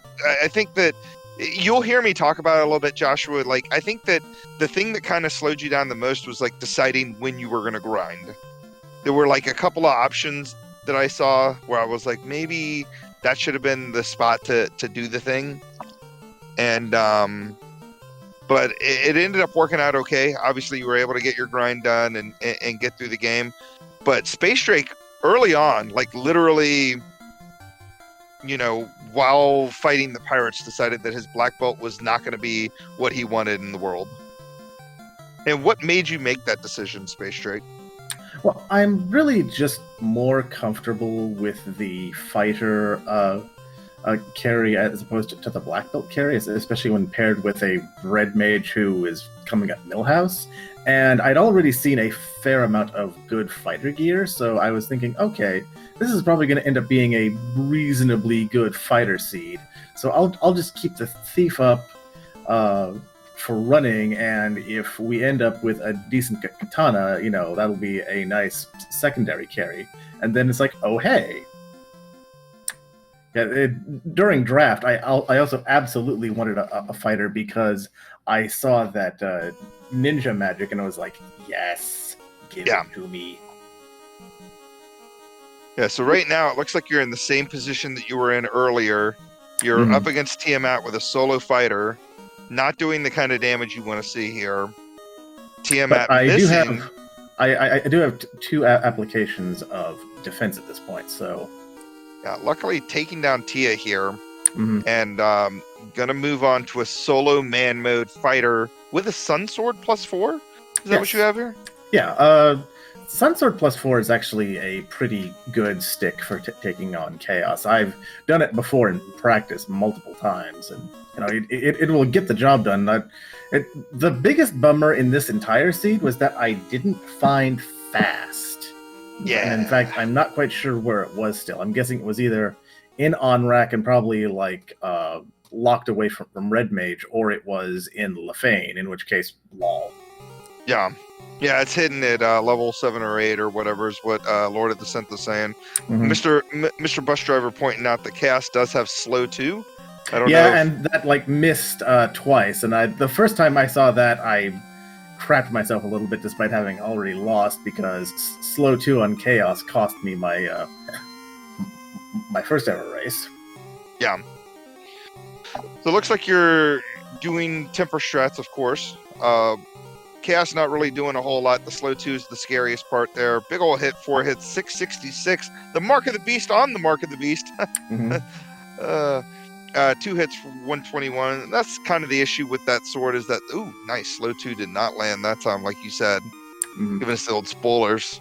I think that you'll hear me talk about it a little bit, Joshua. Like, I think that the thing that kind of slowed you down the most was like deciding when you were going to grind. There were like a couple of options that I saw where I was like, maybe that should have been the spot to do the thing. And, but it ended up working out okay. Obviously, you were able to get your grind done and get through the game. But SpaceDrake, early on, like literally, you know, while fighting the pirates, decided that his black belt was not going to be what he wanted in the world. And what made you make that decision, SpaceDrake? Well, I'm really just more comfortable with the fighter carry as opposed to the black belt carry, especially when paired with a red mage who is coming at Millhouse. And I'd already seen a fair amount of good fighter gear, so I was thinking, okay, this is probably going to end up being a reasonably good fighter seed. So I'll just keep the thief up for running, and if we end up with a decent katana, you know, that'll be a nice secondary carry. And then it's like, oh hey. Yeah, during draft, I also absolutely wanted a fighter because I saw that ninja magic and I was like, yes, give it to me. Yeah, so right now it looks like you're in the same position that you were in earlier. You're up against Tiamat with a solo fighter, not doing the kind of damage you want to see here. Tiamat but missing. I do have two applications of defense at this point, so... Yeah, luckily taking down Tia here, and gonna move on to a solo man mode fighter with a Sun Sword +4? Is that what you have here? Yeah, Sun Sword +4 is actually a pretty good stick for taking on Chaos. I've done it before in practice multiple times, and you know it will get the job done. The biggest bummer in this entire seed was that I didn't find fast Yeah. And in fact, I'm not quite sure where it was still. I'm guessing it was either in on-rack and probably like locked away from Red Mage, or it was in Lefane, in which case, lol. Yeah. Yeah, it's hidden at level 7 or 8 or whatever is what Lord of the Synth is saying. Mhm. Mr. Bus Driver pointing out that Chaos does have slow 2. I don't know. Yeah, and that like missed twice. And the first time I saw that, I crapped myself a little bit despite having already lost, because slow 2 on Chaos cost me my my first ever race. Yeah. So it looks like you're doing temper strats, of course. Chaos not really doing a whole lot. The slow 2 is the scariest part there. Big ol' hit, 4 hits, 666. The mark of the beast on the mark of the beast. Mhm. 2 hits for 121. And that's kind of the issue with that sword, is that, ooh, nice. Slow 2 did not land that time, like you said. Mhm. Giving us the old spoilers.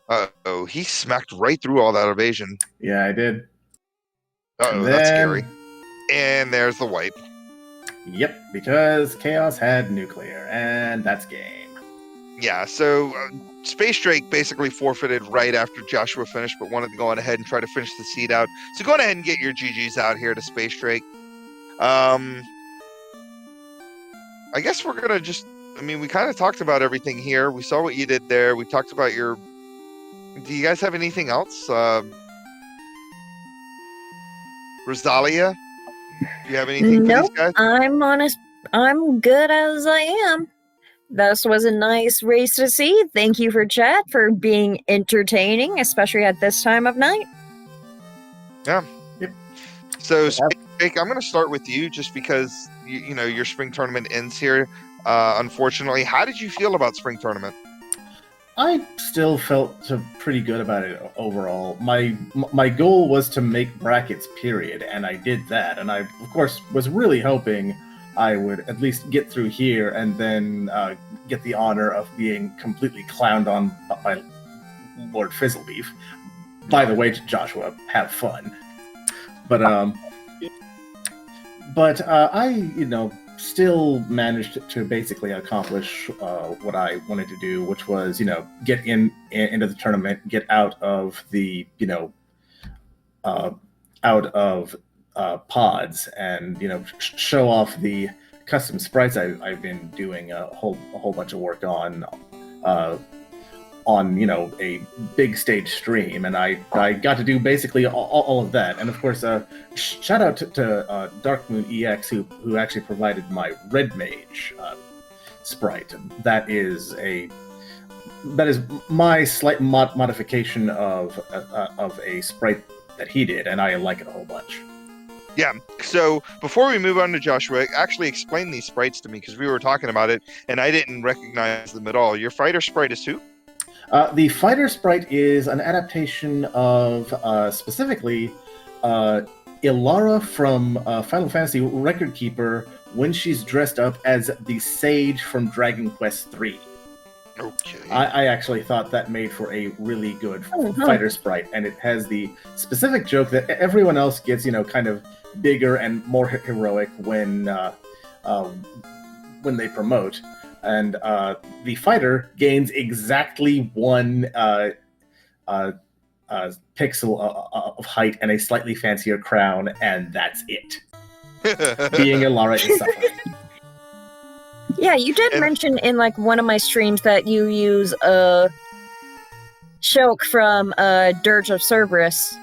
Uh-oh, he smacked right through all that evasion. Yeah, I did. Uh-oh, And that's then- scary. And there's the wipe. Yep, because Chaos had nuclear, and that's game. Yeah, so SpaceDrake basically forfeited right after Joshua finished, but wanted to go on ahead and try to finish the seed out. So go on ahead and get your GGs out here to SpaceDrake. I guess we're going to we kind of talked about everything here. We saw what you did there. We talked about your... Do you guys have anything else? Rosalia? Do you have anything for these guys? I'm honest. I'm good as I am. This was a nice race to see. Thank you for chat for being entertaining, especially at this time of night. So, Jake, I'm going to start with you just because you know your spring tournament ends here. Unfortunately, how did you feel about spring tournament? I still felt pretty good about it overall. My goal was to make brackets, period, and I did that. And I, of course, was really hoping I would at least get through here and then get the honor of being completely clowned on by Lord Fizzlebeef. By the way, Joshua, have fun. But I, still managed to basically accomplish what I wanted to do, which was, get into the tournament, get out of the, pods, and show off the custom sprites I've been doing a whole bunch of work on a big stage stream, and I got to do basically all of that. And of course, shout out to Dark Moon EX who actually provided my Red Mage sprite. That is my slight modification of a sprite that he did, and I like it a whole bunch. Yeah, so before we move on to Joshua, actually explain these sprites to me, because we were talking about it, and I didn't recognize them at all. Your fighter sprite is who? The fighter sprite is an adaptation of, specifically, Ilara from Final Fantasy Record Keeper when she's dressed up as the Sage from Dragon Quest III. Okay. I actually thought that made for a really good fighter sprite, and it has the specific joke that everyone else gets, kind of bigger and more heroic when they promote. And the fighter gains exactly 1 pixel of height and a slightly fancier crown, and that's it. Being Ilara is suffering. Yeah, you did mention in one of my streams that you use Shulk from Dirge of Cerberus.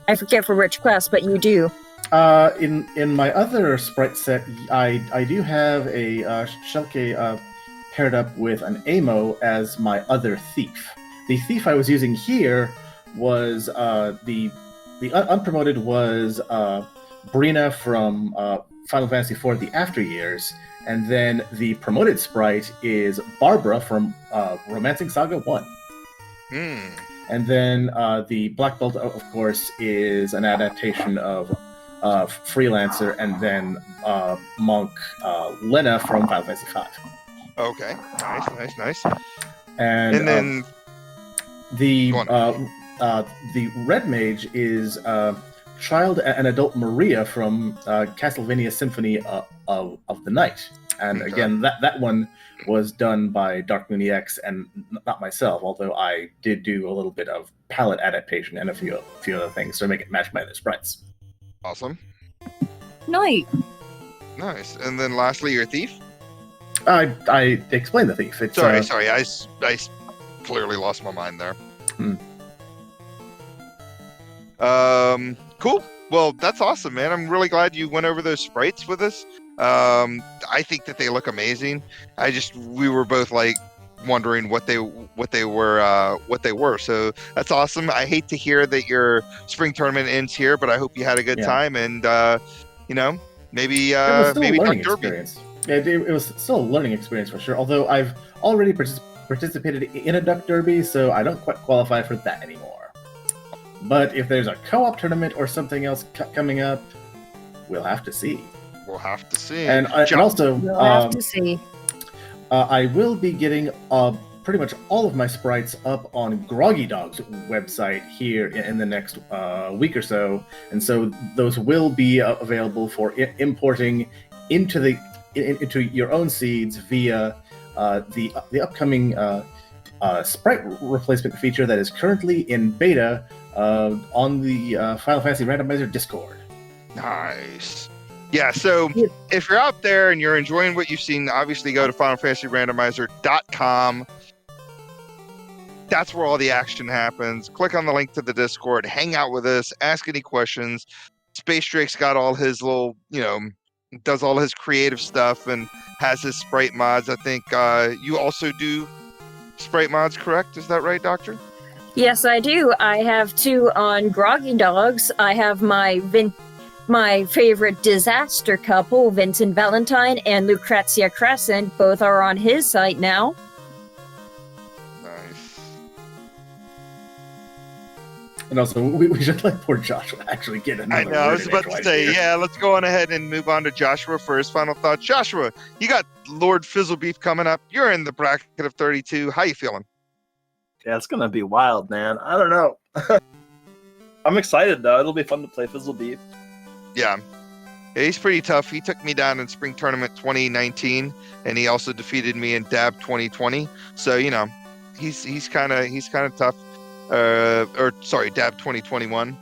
I forget for which class, but you do. In my other sprite set, I do have a Shulk paired up with an Amo as my other thief. The thief I was using here was the unpromoted was Brina from Final Fantasy IV: The After Years, and then the promoted sprite is Barbara from Romancing Saga 1. And then the Black Belt, of course, is an adaptation of Freelancer, and then Monk Lena from Final Fantasy V. Okay, nice. And then the Red Mage is child and adult Maria from Castlevania Symphony of the Night. And Okay. again, that one was done by Dark Mooney X and not myself, although I did do a little bit of palette adaptation and a few other things to make it match my other sprites. Awesome. Nice. Nice. And then lastly, your thief. I explained the thief. It's, Sorry. I clearly lost my mind there. Cool. Well, that's awesome, man. I'm really glad you went over those sprites with us. I think that they look amazing. We were both like wondering what they were. So that's awesome. I hate to hear that your spring tournament ends here, but I hope you had a good time, and maybe it was still maybe a learning Duck Derby. experience. It was still a learning experience for sure. Although I've already participated in a Duck Derby, so I don't quite qualify for that anymore. But if there's a co-op tournament or something else coming up, we'll have to see. We'll have to see. And also, We'll have to see. I will be getting pretty much all of my sprites up on Groggy Dog's website here in the next week or so, and so those will be available for importing into your own seeds via the upcoming sprite replacement feature that is currently in beta on the Final Fantasy Randomizer Discord. Nice. Yeah, so if you're out there and you're enjoying what you've seen, obviously go to FinalFantasyRandomizer.com. That's where all the action happens. Click on the link to the Discord, hang out with us, ask any questions. SpaceDrake's got all his little, does all his creative stuff and has his sprite mods. I think you also do sprite mods, correct? Is that right, Doctor? Yes, I do. I have 2 on Groggy Dogs. I have my favorite disaster couple, Vincent Valentine and Lucrezia Crescent. Both are on his site now. Nice. And also, we should let poor Joshua actually get another. I know. I was about to say, yeah. Let's go on ahead and move on to Joshua for his final thoughts. Joshua, you got Lord Fizzlebeef coming up. You're in the bracket of 32. How you feeling? Yeah, it's gonna be wild, man. I don't know. I'm excited though. It'll be fun to play Fizzlebeef. Yeah, he's pretty tough. He took me down in Spring Tournament 2019, and he also defeated me in DAB 2020. So he's kind of tough. DAB 2021.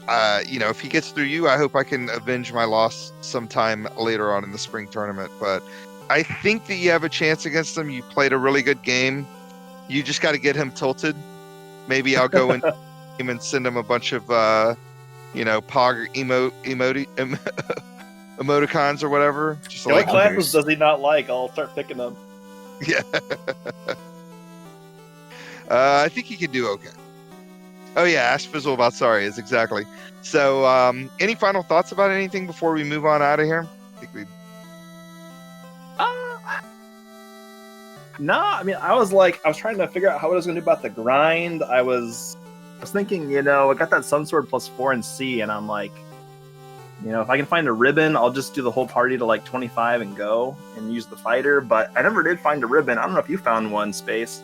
If he gets through you, I hope I can avenge my loss sometime later on in the Spring Tournament. But I think that you have a chance against him. You played a really good game. You just got to get him tilted. Maybe I'll go and send him a bunch of Pog emoticons or whatever. Just What classes does he not like? I'll start picking them. Yeah. I think he can do okay. Oh yeah, ask Fizzle about sorry is exactly. So any final thoughts about anything before we move on out of here? I think we No, I mean I was trying to figure out how I was gonna do about the grind. I was thinking, I got that Sunsword +4 in C, and I'm like, if I can find a ribbon, I'll just do the whole party to 25 and go and use the fighter. But I never did find a ribbon. I don't know if you found one, Space.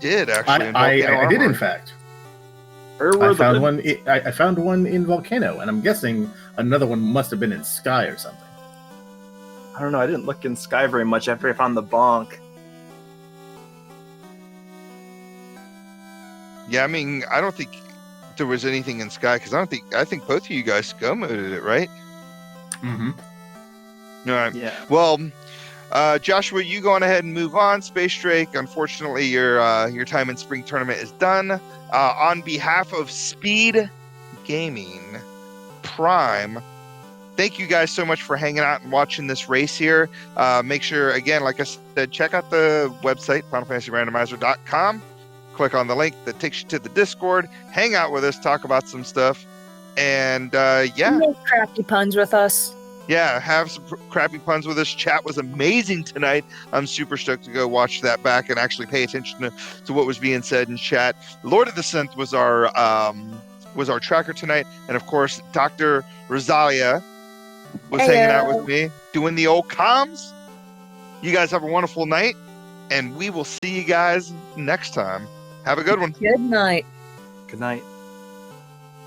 did actually. I did, in fact. I found one. I found one in Volcano, and I'm guessing another one must have been in Sky or something. I don't know. I didn't look in Sky very much after I found the bonk. Yeah, I mean, I don't think there was anything in Sky because I think both of you guys go moded it, right? Mm-hmm. All right. Yeah. Well, Joshua, you go on ahead and move on. SpaceDrake, unfortunately, your time in Spring Tournament is done. On behalf of SpeedGaming Prime, thank you guys so much for hanging out and watching this race here. Make sure, again, like I said, check out the website, FinalFantasyRandomizer.com. Click on the link that takes you to the Discord. Hang out with us, talk about some stuff. And, Make crappy puns with us. Yeah, have some crappy puns with us. Chat was amazing tonight. I'm super stoked to go watch that back and actually pay attention to what was being said in chat. Lord of the Synth was our tracker tonight. And, of course, Dr. Rosalia was hanging out with me, doing the old comms. You guys have a wonderful night, and we will see you guys next time. Have a good one. Good night. Good night.